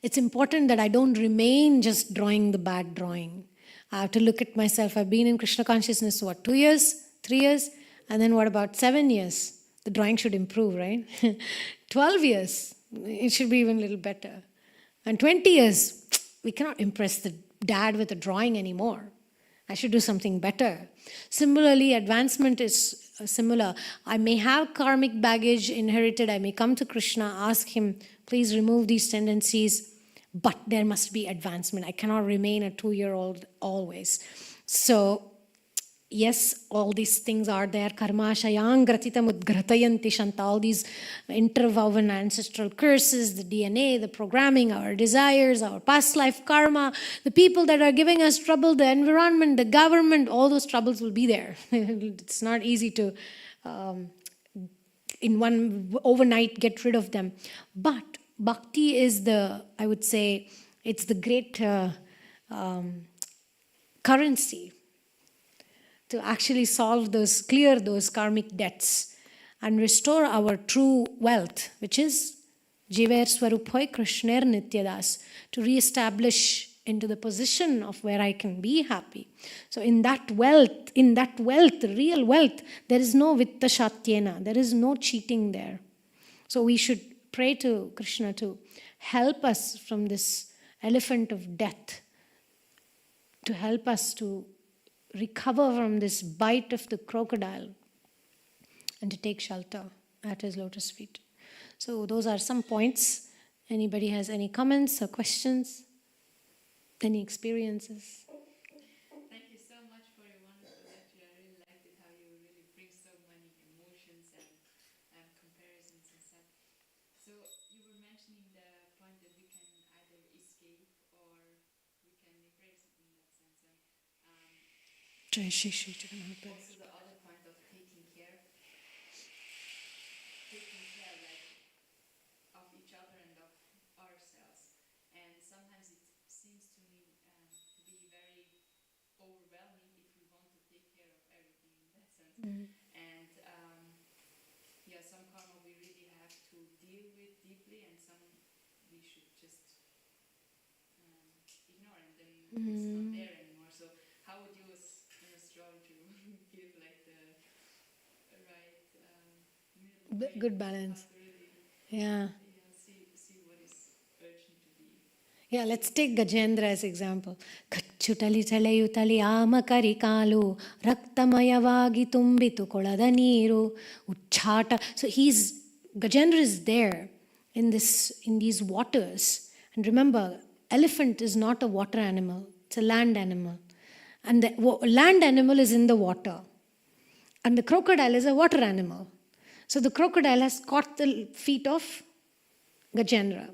[SPEAKER 1] it's important that I don't remain just drawing the bad drawing. I have to look at myself. I've been in Krishna consciousness, 2 years, 3 years, and then what about 7 years? The drawing should improve, right? 12 years, it should be even a little better. And 20 years, we cannot impress the dad with a drawing anymore. I should do something better. Similarly, advancement is similar. I may have karmic baggage inherited. I may come to Krishna, ask him, please remove these tendencies, but there must be advancement. I cannot remain a 2-year-old always. So yes, all these things are there. Karma shayang gratitam udgratayanti shanta. All these interwoven ancestral curses, the DNA, the programming, our desires, our past life karma, the people that are giving us trouble, the environment, the government, all those troubles will be there. It's not easy to, in one overnight, get rid of them. But bhakti is I would say, it's the great currency to actually clear those karmic debts and restore our true wealth, which is Jiver Swaruphoy Krishner Nityadas, to re-establish into the position of where I can be happy. So in that wealth, real wealth, there is no vitta shatyena, there is no cheating there. So we should pray to Krishna to help us from this elephant of death, to help us to recover from this bite of the crocodile and to take shelter at his lotus feet. So those are some points. Anybody has any comments or questions? Any experiences?
[SPEAKER 2] Thank you so much for your wonderful lecture. I really liked it, how you really bring so many emotions and comparisons and stuff. So you were mentioning the point that we can either escape or we can liberate, something in that sense. Also the other point of taking care like of each other and of ourselves. And sometimes it seems to me to be very overwhelming if we want to take care of everything in that sense. Mm-hmm. And some karma we really have to deal with deeply, and some we should just ignore, and then it's not there anymore. So how would you, as an astrologer, give like the right middle
[SPEAKER 1] good balance?
[SPEAKER 2] Really, see what is urgent to be.
[SPEAKER 1] Yeah, let's take Gajendra as example. Kachutali talayutali amakari kalu raktamayavagi tumbitu kolada neeru uchchata. So Gajendra is there in these waters. And remember, elephant is not a water animal, it's a land animal. And the land animal is in the water. And the crocodile is a water animal. So the crocodile has caught the feet of Gajendra.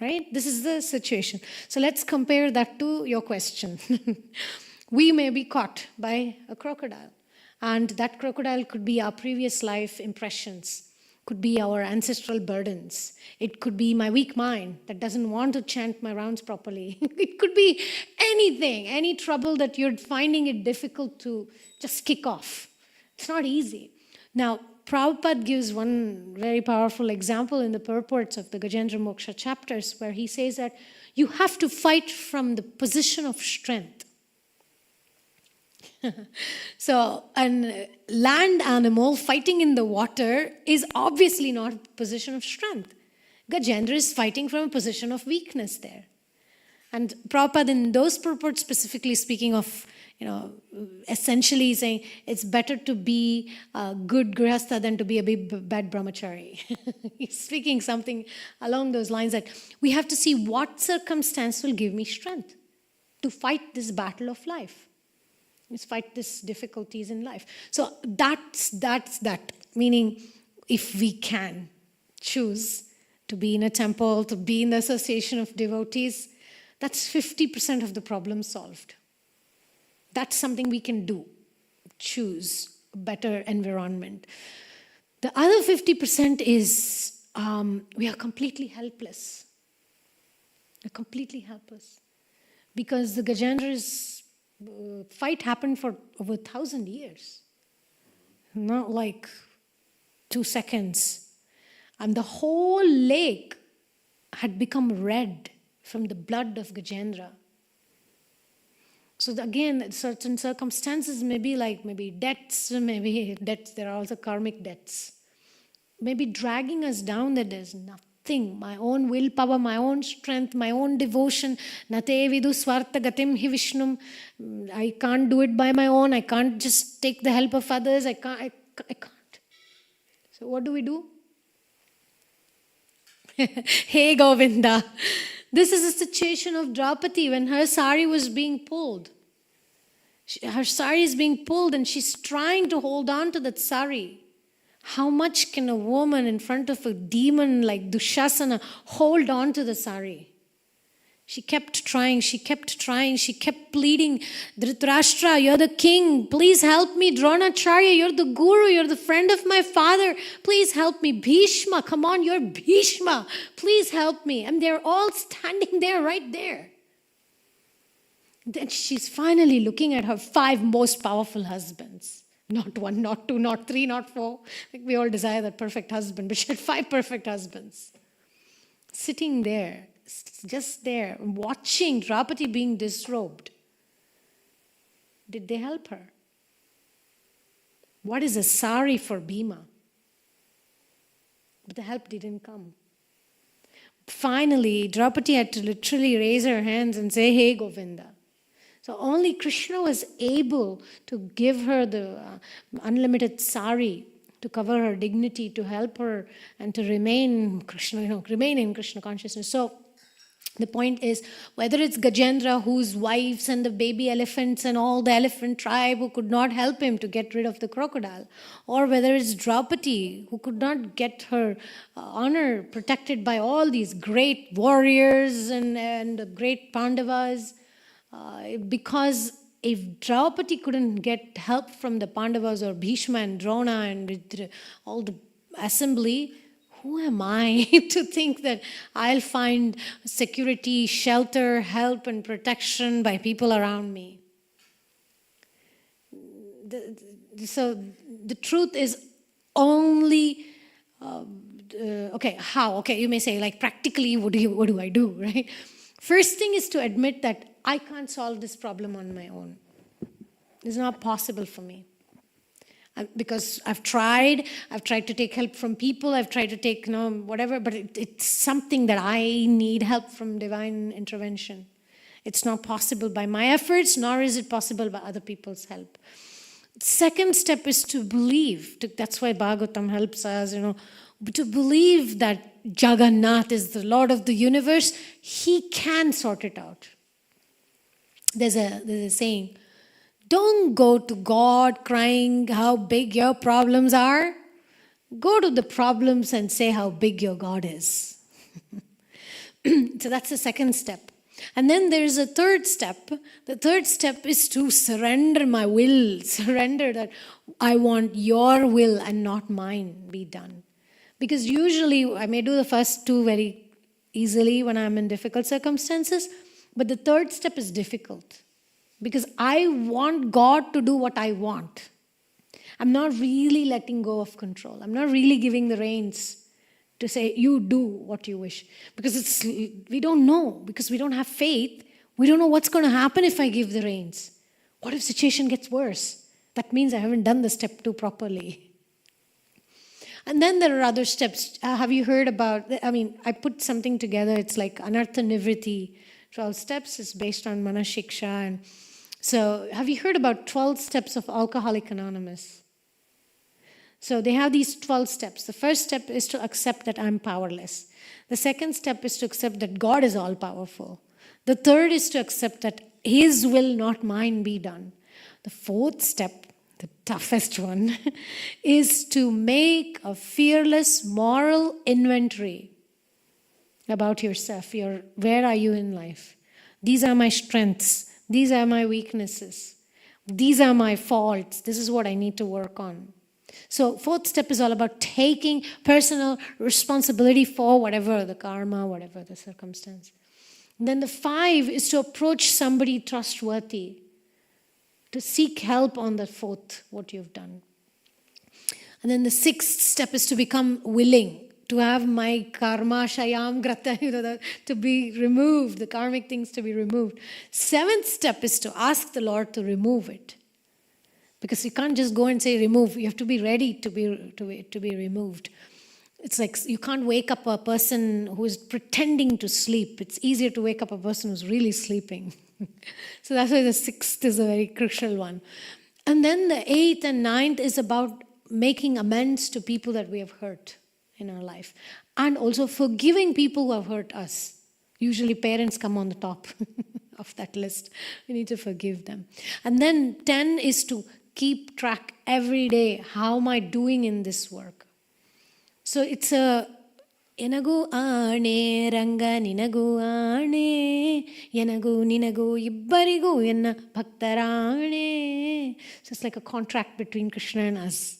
[SPEAKER 1] Right? This is the situation. So let's compare that to your question. We may be caught by a crocodile. And that crocodile could be our previous life impressions, could be our ancestral burdens. It could be my weak mind that doesn't want to chant my rounds properly. It could be anything, any trouble that you're finding it difficult to just kick off. It's not easy. Now, Prabhupada gives one very powerful example in the purports of the Gajendra Moksha chapters, where he says that you have to fight from the position of strength. So a land animal fighting in the water is obviously not a position of strength. Gajendra is fighting from a position of weakness there. And Prabhupada in those purports specifically speaking of, essentially saying it's better to be a good grihastha than to be a bad brahmachari. He's speaking something along those lines, that we have to see what circumstance will give me strength to fight this battle of life. Let's fight these difficulties in life. So that's that. Meaning, if we can choose to be in a temple, to be in the association of devotees, that's 50% of the problem solved. That's something we can do. Choose a better environment. The other 50% is we are completely helpless. We're completely helpless. Because the Gajendra's fight happened for over 1,000 years. Not like 2 seconds. And the whole lake had become red from the blood of Gajendra. So again, certain circumstances may be like maybe debts, there are also karmic debts. Maybe dragging us down that there's nothing, my own willpower, my own strength, my own devotion. Nate vidu swartha gatim hi Vishnum. I can't do it by my own. I can't just take the help of others. I I can't. So what do? Hey Govinda. This is the situation of Draupadi when her sari was being pulled. Her sari is being pulled and she's trying to hold on to that sari. How much can a woman in front of a demon like Dushasana hold on to the sari? She kept trying, she kept pleading, Dhritarashtra, you're the king, please help me. Dronacharya, you're the guru, you're the friend of my father, please help me. Bhishma, come on, you're Bhishma, please help me. And they're all standing there, right there. Then she's finally looking at her 5 most powerful husbands. Not 1, not 2, not 3, not 4. Like we all desire that perfect husband, but she had 5 perfect husbands. Sitting there, just there, watching Draupadi being disrobed. Did they help her? What is a sari for Bhima? But the help didn't come. Finally, Draupadi had to literally raise her hands and say, hey Govinda. So only Krishna was able to give her the unlimited sari to cover her dignity, to help her and to remain Krishna, remain in Krishna consciousness. So the point is, whether it's Gajendra, whose wives and the baby elephants and all the elephant tribe who could not help him to get rid of the crocodile, or whether it's Draupadi, who could not get her honor protected by all these great warriors and great Pandavas, because if Draupadi couldn't get help from the Pandavas or Bhishma and Drona and all the assembly, who am I to think that I'll find security, shelter, help and protection by people around me? So the truth is only, okay, how? Okay, you may say, like, practically, what do I do, right? First thing is to admit that I can't solve this problem on my own. It's not possible for me. Because I've tried to take help from people, I've tried to take, whatever, but it's something that I need help from divine intervention. It's not possible by my efforts, nor is it possible by other people's help. Second step is to believe. That's why Bhagavatam helps us, to believe that Jagannath is the Lord of the universe. He can sort it out. There's a saying, don't go to God crying how big your problems are. Go to the problems and say how big your God is. So that's the second step. And then there's a third step. The third step is to surrender my will. Surrender that I want your will and not mine be done. Because usually I may do the first 2 very easily when I'm in difficult circumstances. But the third step is difficult. Because I want God to do what I want. I'm not really letting go of control. I'm not really giving the reins to say, you do what you wish. Because we don't know. Because we don't have faith. We don't know what's going to happen if I give the reins. What if the situation gets worse? That means I haven't done the step 2 properly. And then there are other steps. Have you heard about, I put something together. It's like Anartha Nivriti. 12 steps is based on Manashiksha. And so have you heard about 12 steps of Alcoholics Anonymous? So they have these 12 steps. The first step is to accept that I'm powerless. The second step is to accept that God is all-powerful. The third is to accept that His will, not mine, be done. The fourth step, the toughest one, is to make a fearless moral inventory about yourself. Where are you in life? These are my strengths. These are my weaknesses. These are my faults. This is what I need to work on. So fourth step is all about taking personal responsibility for whatever the karma, whatever the circumstance. And then the 5 is to approach somebody trustworthy, to seek help on the fourth, what you've done. And then the 6th step is to become willing, to have my karma, shayam, grata, to be removed, the karmic things to be removed. 7th step is to ask the Lord to remove it. Because you can't just go and say remove. You have to be ready to be removed. It's like you can't wake up a person who is pretending to sleep. It's easier to wake up a person who's really sleeping. So that's why the 6th is a very crucial one. And then the 8th and 9th is about making amends to people that we have hurt in our life, and also forgiving people who have hurt us. Usually parents come on the top of that list. We need to forgive them. And then 10 is to keep track every day. How am I doing in this work? So it's a Enagu aane ranga ninagu aane Yenagu ninagu ibbarigu enna bhaktarane. So it's like a contract between Krishna and us.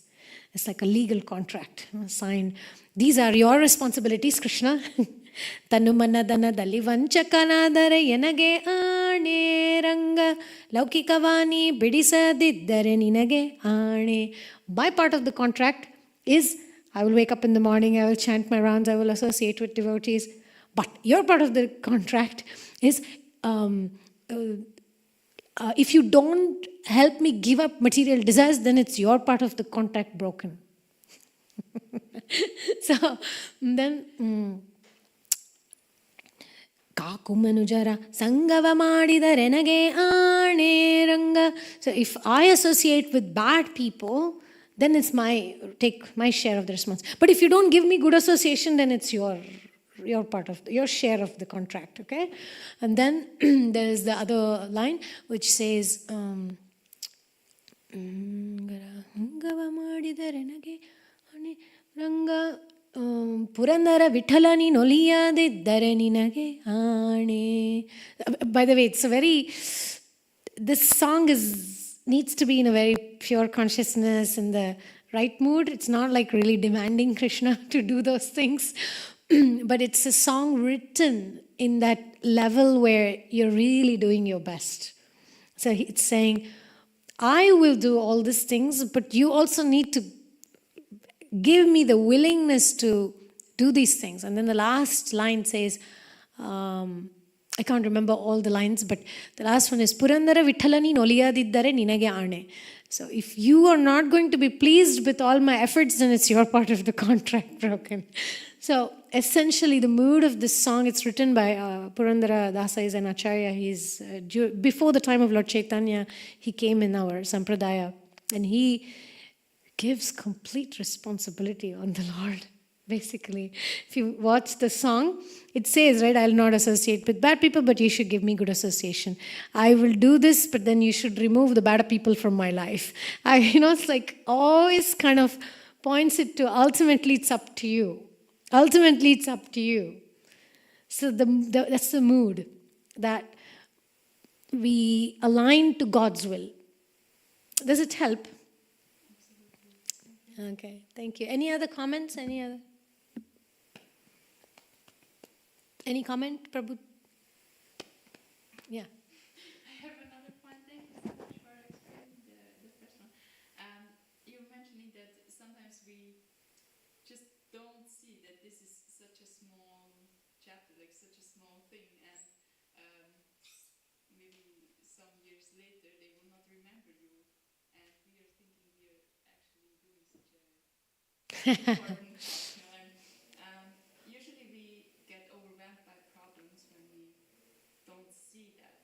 [SPEAKER 1] It's like a legal contract signed. These are your responsibilities, Krishna. Tanu manadanaದಲ್ಲಿ ವಂಚಕನಾದರೆ ಎನಗೆ ಆಣೆ ರಂಗ ಲೌಕಿಕವಾಣಿ ಬಿಡಿಸದಿದ್ದರೆ ನಿನಗೆ ಆಣೆ. My part of the contract is I will wake up in the morning, I will chant my rounds, I will associate with devotees. But your part of the contract is if you don't help me give up material desires, then it's your part of the contract broken. So then ಕಾಕು ಮನುಜರ ಸಂಗವ ಮಾಡಿದರೆನಗೆ ಆಣೆ ರಂಗ. So if I associate with bad people, then it's take my share of the response. But if you don't give me good association, then it's your part of your share of the contract, okay? And then there is the other line which says ಸಂಗವ ಮಾಡಿದರೆನಗೆ ಆಣೆ ರಂಗ ಪುರಂದರ ವಿಠಲನಿ ನೊಲಿಯದಿದ್ದರೆ ನಿನಗೆ ಆಣೆ. By the way, this song needs to be in a very pure consciousness, in the right mood. It's not like really demanding Krishna to do those things, but it's a song written in that level where you're really doing your best. So it's saying, I will do all these things, but you also need to give me the willingness to do these things. And then the last line says, I can't remember all the lines, but the last one is Purandara Vithalani Noliyadiddare Ninage Aane. So if you are not going to be pleased with all my efforts, then it's your part of the contract broken. So essentially the mood of this song, it's written by Purandara Dasa, is an acharya. He's before the time of Lord Chaitanya, he came in our sampradaya, and he gives complete responsibility on the Lord. Basically, if you watch the song, it says, right, I'll not associate with bad people, but you should give me good association. I will do this, but then you should remove the bad people from my life. It's like always kind of points it to ultimately it's up to you. Ultimately, it's up to you. So that's the mood, that we align to God's will. Does it help? Okay, thank you. Any other comments? Any comment, Prabhu? Yeah.
[SPEAKER 2] I have another point. Thank you so much for explaining the first one. You're mentioning that sometimes we just don't see that this is such a small chapter, like such a small thing, and maybe some years later they will not remember you, and we are thinking we are actually doing such a important job. Usually we get overwhelmed by problems when we don't see that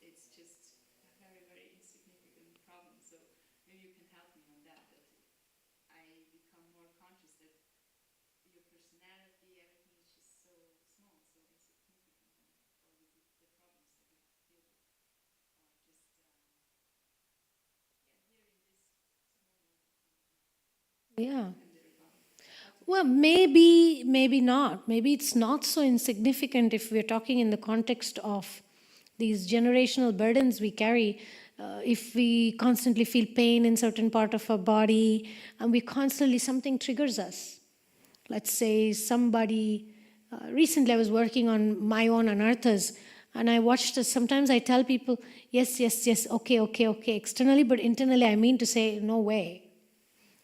[SPEAKER 2] it's just a very, very insignificant problem. So maybe you can help me on that I become more conscious that your personality, everything is just so small, so insignificant, and all the problems that we have to deal with are just here in this small
[SPEAKER 1] Yeah. Well, maybe not. Maybe it's not so insignificant if we're talking in the context of these generational burdens we carry. If we constantly feel pain in certain part of our body, and something triggers us. Let's say somebody, recently I was working on my own anarthas, and I watched this. Sometimes I tell people, yes, okay, externally, but internally I mean to say, no way.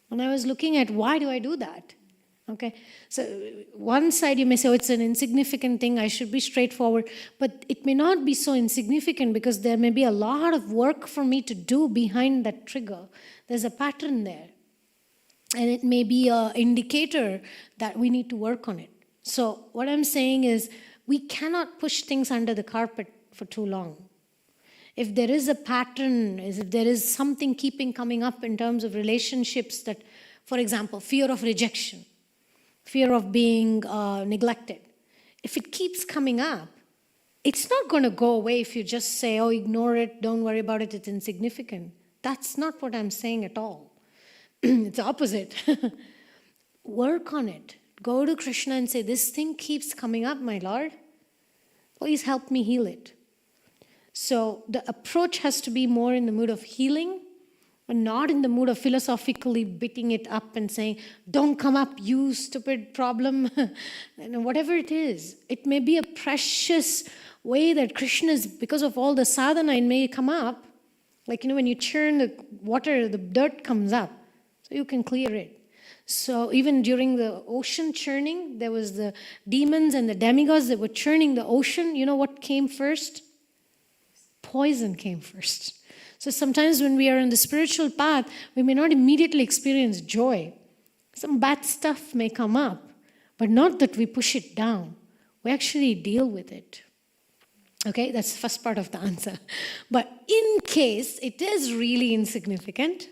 [SPEAKER 1] And I was looking at, why do I do that? Okay, so one side you may say, oh, it's an insignificant thing, I should be straightforward. But it may not be so insignificant, because there may be a lot of work for me to do behind that trigger. There's a pattern there. And it may be an indicator that we need to work on it. So what I'm saying is, we cannot push things under the carpet for too long. if there is a pattern, if there is something coming up in terms of relationships that, for example, fear of rejection, fear of being neglected, if it keeps coming up, it's not going to go away if you just say, oh, ignore it, don't worry about it, it's insignificant. That's not what I'm saying at all. It's the opposite. Work on it. Go to Krishna and say, this thing keeps coming up, my Lord. Please help me heal it. So the approach has to be more in the mood of healing, and not in the mood of philosophically beating it up and saying, don't come up, you stupid problem. And whatever it is, it may be a precious way that Krishna is, because of all the sadhana, it may come up. Like, when you churn the water, the dirt comes up. So you can clear it. So even during the ocean churning, there was the demons and the demigods that were churning the ocean. You know what came first? Poison came first. So sometimes when we are on the spiritual path, we may not immediately experience joy. Some bad stuff may come up, but not that we push it down. We actually deal with it. Okay, that's the first part of the answer. But in case it is really insignificant,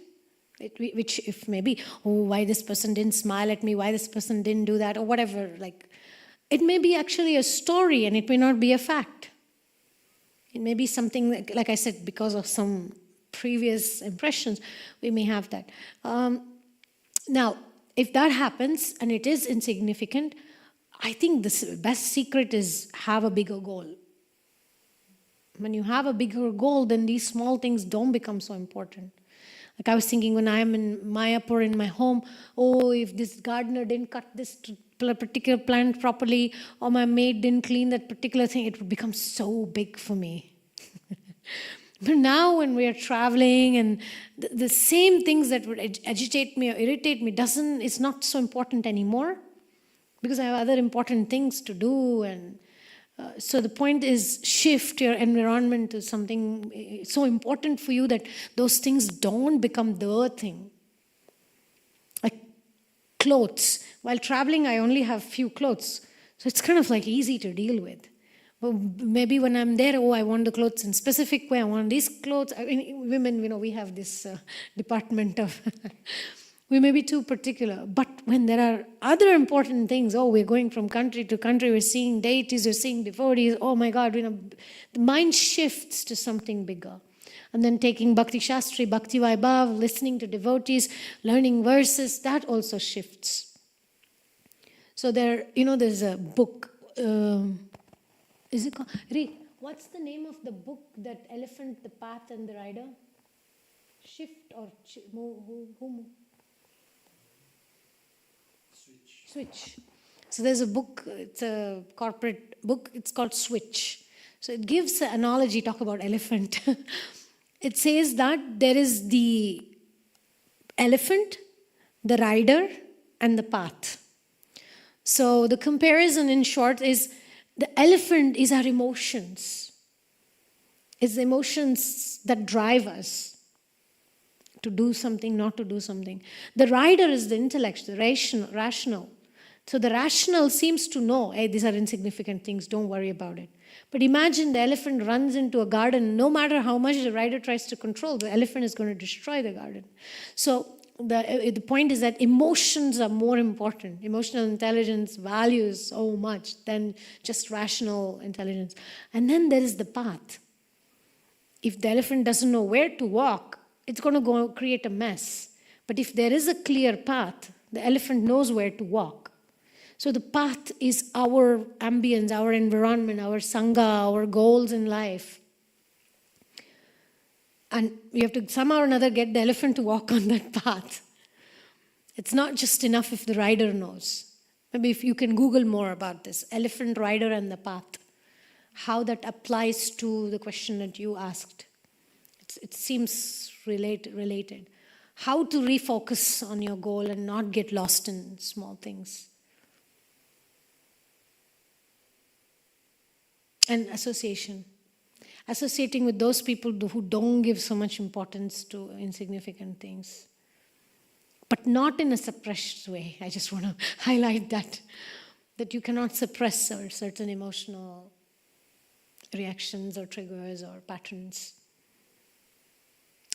[SPEAKER 1] which if maybe, oh, why this person didn't smile at me, why this person didn't do that, or whatever, like, it may be actually a story and it may not be a fact. It may be something, like I said, because of some previous impressions, we may have that. Now, if that happens and it is insignificant, I think the best secret is have a bigger goal. When you have a bigger goal, then these small things don't become so important. Like I was thinking when I am in Mayapur in my home, oh, if this gardener didn't cut this particular plant properly, or my maid didn't clean that particular thing, it would become so big for me. But now when we are traveling and the same things that would agitate me or irritate me, it's not so important anymore because I have other important things to do. And so the point is shift your environment to something so important for you that those things don't become the thing. Like clothes. While traveling, I only have few clothes. So it's kind of like easy to deal with. But maybe when I'm there, oh, I want the clothes in a specific way. I want these clothes. I mean, women, we have this department of... We may be too particular, but when there are other important things, oh, we're going from country to country, we're seeing deities, we're seeing devotees, oh my God, the mind shifts to something bigger. And then taking Bhakti Shastri, Bhakti Vaibhav, listening to devotees, learning verses, that also shifts. So there's a book, is it called, what's the name of the book that Elephant, the Path and the Rider? Shift or who? Switch. So there's a book, it's a corporate book, it's called Switch. So it gives an analogy, talk about elephant. It says that there is the elephant, the rider, and the path. So the comparison in short is the elephant is our emotions. It's the emotions that drive us to do something, not to do something. The rider is the intellect, the rational. So the rational seems to know, hey, these are insignificant things, don't worry about it. But imagine the elephant runs into a garden, no matter how much the rider tries to control, the elephant is going to destroy the garden. So the point is that emotions are more important. Emotional intelligence values so much than just rational intelligence. And then there is the path. If the elephant doesn't know where to walk, it's going to go create a mess. But if there is a clear path, the elephant knows where to walk. So the path is our ambience, our environment, our sangha, our goals in life. And we have to somehow or another get the elephant to walk on that path. It's not just enough if the rider knows. Maybe if you can Google more about this, elephant, rider, and the path. How that applies to the question that you asked. It seems related. How to refocus on your goal and not get lost in small things. And associating with those people who don't give so much importance to insignificant things. But not in a suppressed way. I just want to highlight that you cannot suppress certain emotional reactions or triggers or patterns.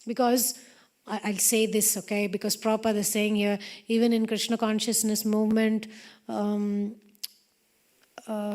[SPEAKER 1] Because I'll say this, okay, because Prabhupada is saying here, even in Krishna consciousness movement,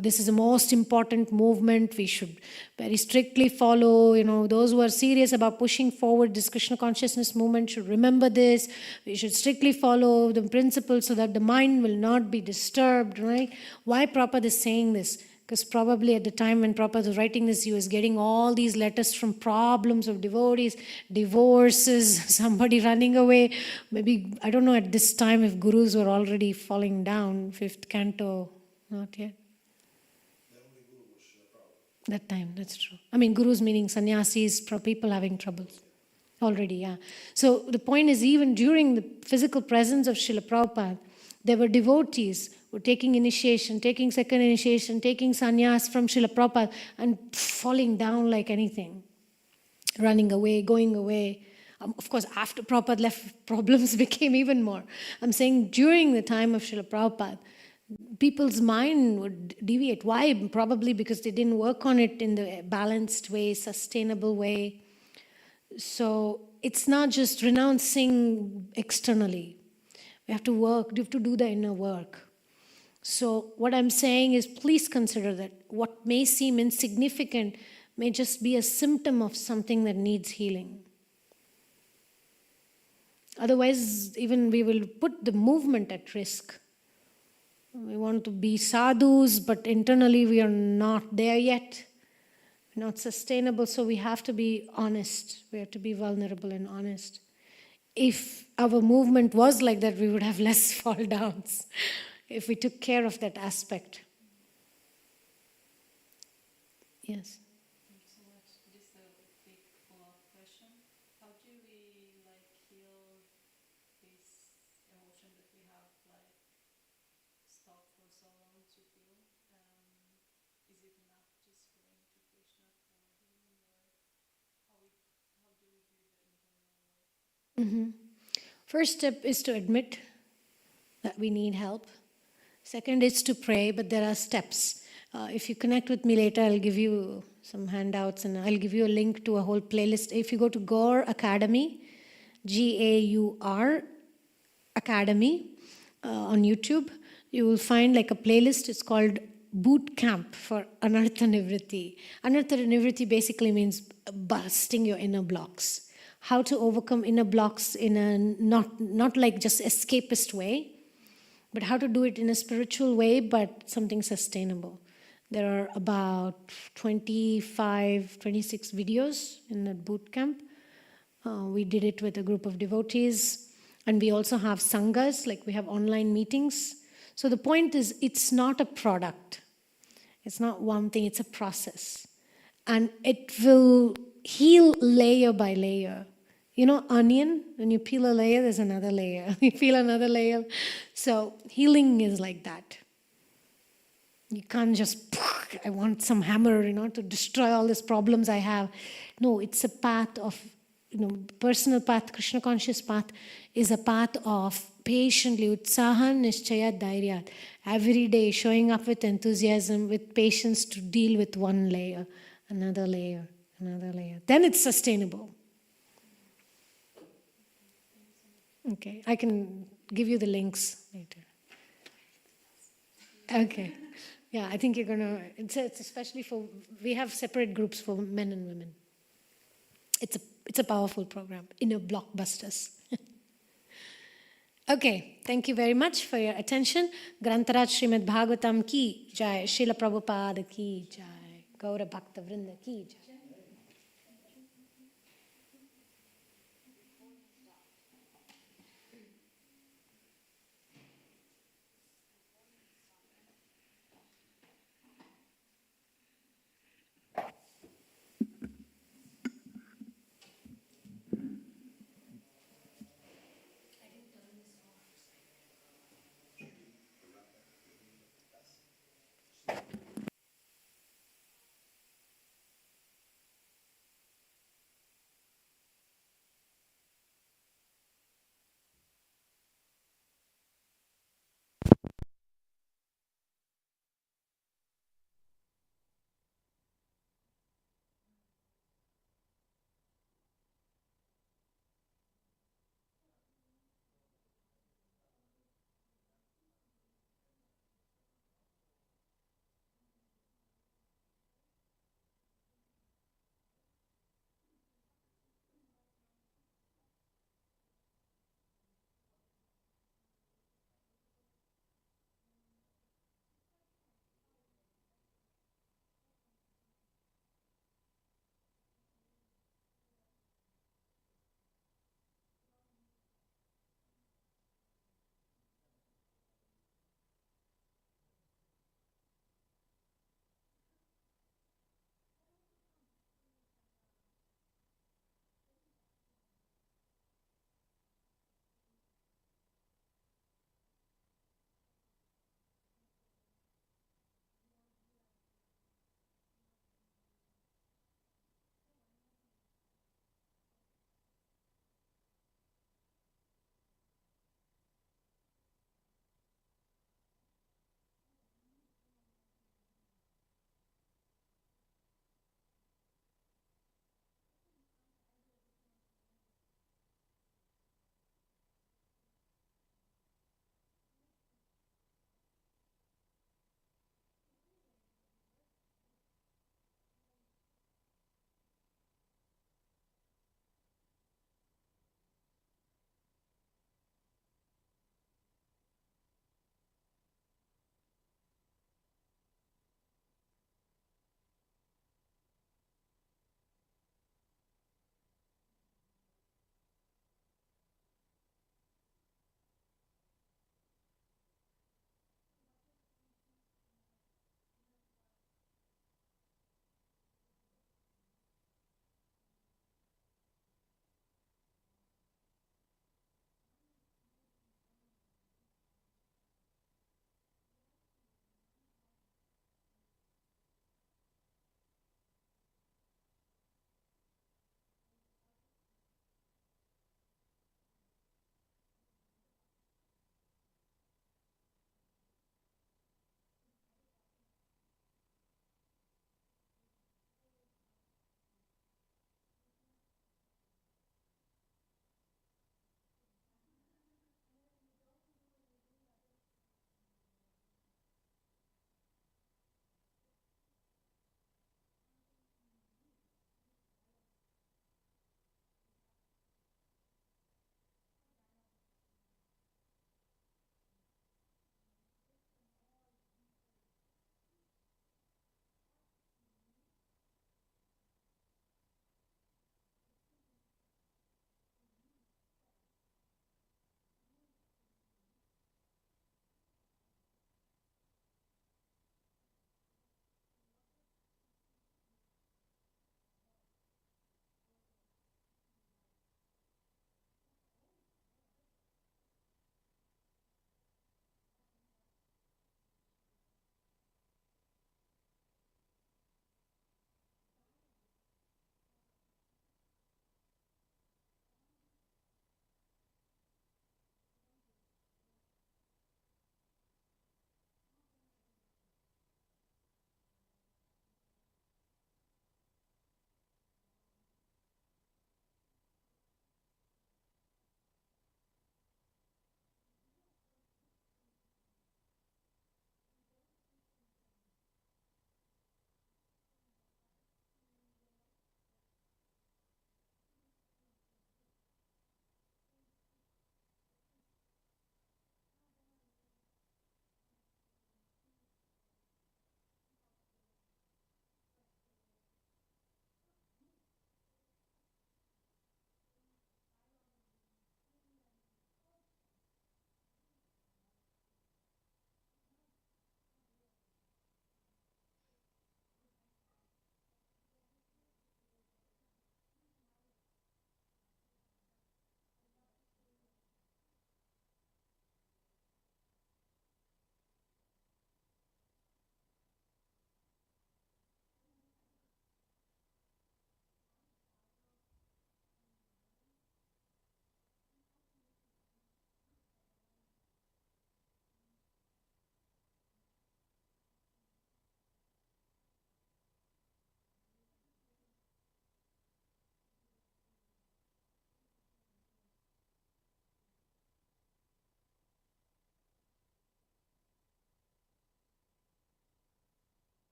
[SPEAKER 1] this is the most important movement. We should very strictly follow, those who are serious about pushing forward this Krishna consciousness movement should remember this. We should strictly follow the principles so that the mind will not be disturbed, right? Why Prabhupada is saying this? Because probably at the time when Prabhupada was writing this, he was getting all these letters from problems of devotees, divorces, somebody running away. Maybe, I don't know at this time if gurus were already falling down, 5th canto, not yet. That time, that's true. I mean, gurus meaning sannyasis, people having troubles. Already, yeah. So the point is, even during the physical presence of Srila Prabhupada, there were devotees who were taking initiation, taking second initiation, taking sannyas from Srila Prabhupada and falling down like anything. Running away, going away. Of course, after Prabhupada left, problems became even more. I'm saying during the time of Srila Prabhupada, people's mind would deviate. Why? Probably because they didn't work on it in the balanced way, sustainable way. So it's not just renouncing externally. We have to work, we have to do the inner work. So what I'm saying is, please consider that what may seem insignificant may just be a symptom of something that needs healing. Otherwise, even we will put the movement at risk. We want to be sadhus, but internally we are not there yet. We're not sustainable, so we have to be honest. We have to be vulnerable and honest. If our movement was like that, we would have less fall downs, if we took care of that aspect. Yes?
[SPEAKER 2] Thank you so much. Just a quick follow-up question. How do we heal this emotion that we have stopped for so long to feel? Is it enough just going to Krishna for healing, or how do we do the internal work?
[SPEAKER 1] First step is to admit that we need help. Second is to pray, but there are steps. If you connect with me later, I'll give you some handouts and I'll give you a link to a whole playlist. If you go to Gaur Academy, Gaur Academy on YouTube, you will find a playlist. It's called Boot Camp for Anartha Nivritti. Anartha Nivritti basically means busting your inner blocks. How to overcome inner blocks in a not like just escapist way, but how to do it in a spiritual way, but something sustainable. There are about 25, 26 videos in that boot camp. We did it with a group of devotees. And we also have sanghas, we have online meetings. So the point is, it's not a product. It's not one thing, it's a process. And it will heal layer by layer. Onion, when you peel a layer, there's another layer. You peel another layer. So healing is like that. You can't just, I want some hammer, to destroy all these problems I have. No, it's a path of, personal path, Krishna conscious path is a path of patiently, utsahan, nischaya, dhairyat. Every day showing up with enthusiasm, with patience to deal with one layer, another layer, another layer. Then it's sustainable. Okay, I can give you the links later. Okay. Yeah, I think you're going to... It's especially for... We have separate groups for men and women. It's a powerful program. Inner blockbusters. Okay, thank you very much for your attention. Grantaraj Srimad Bhagavatam ki jai. Srila Prabhupada ki jai. Gaura Bhakta Vrinda ki jai.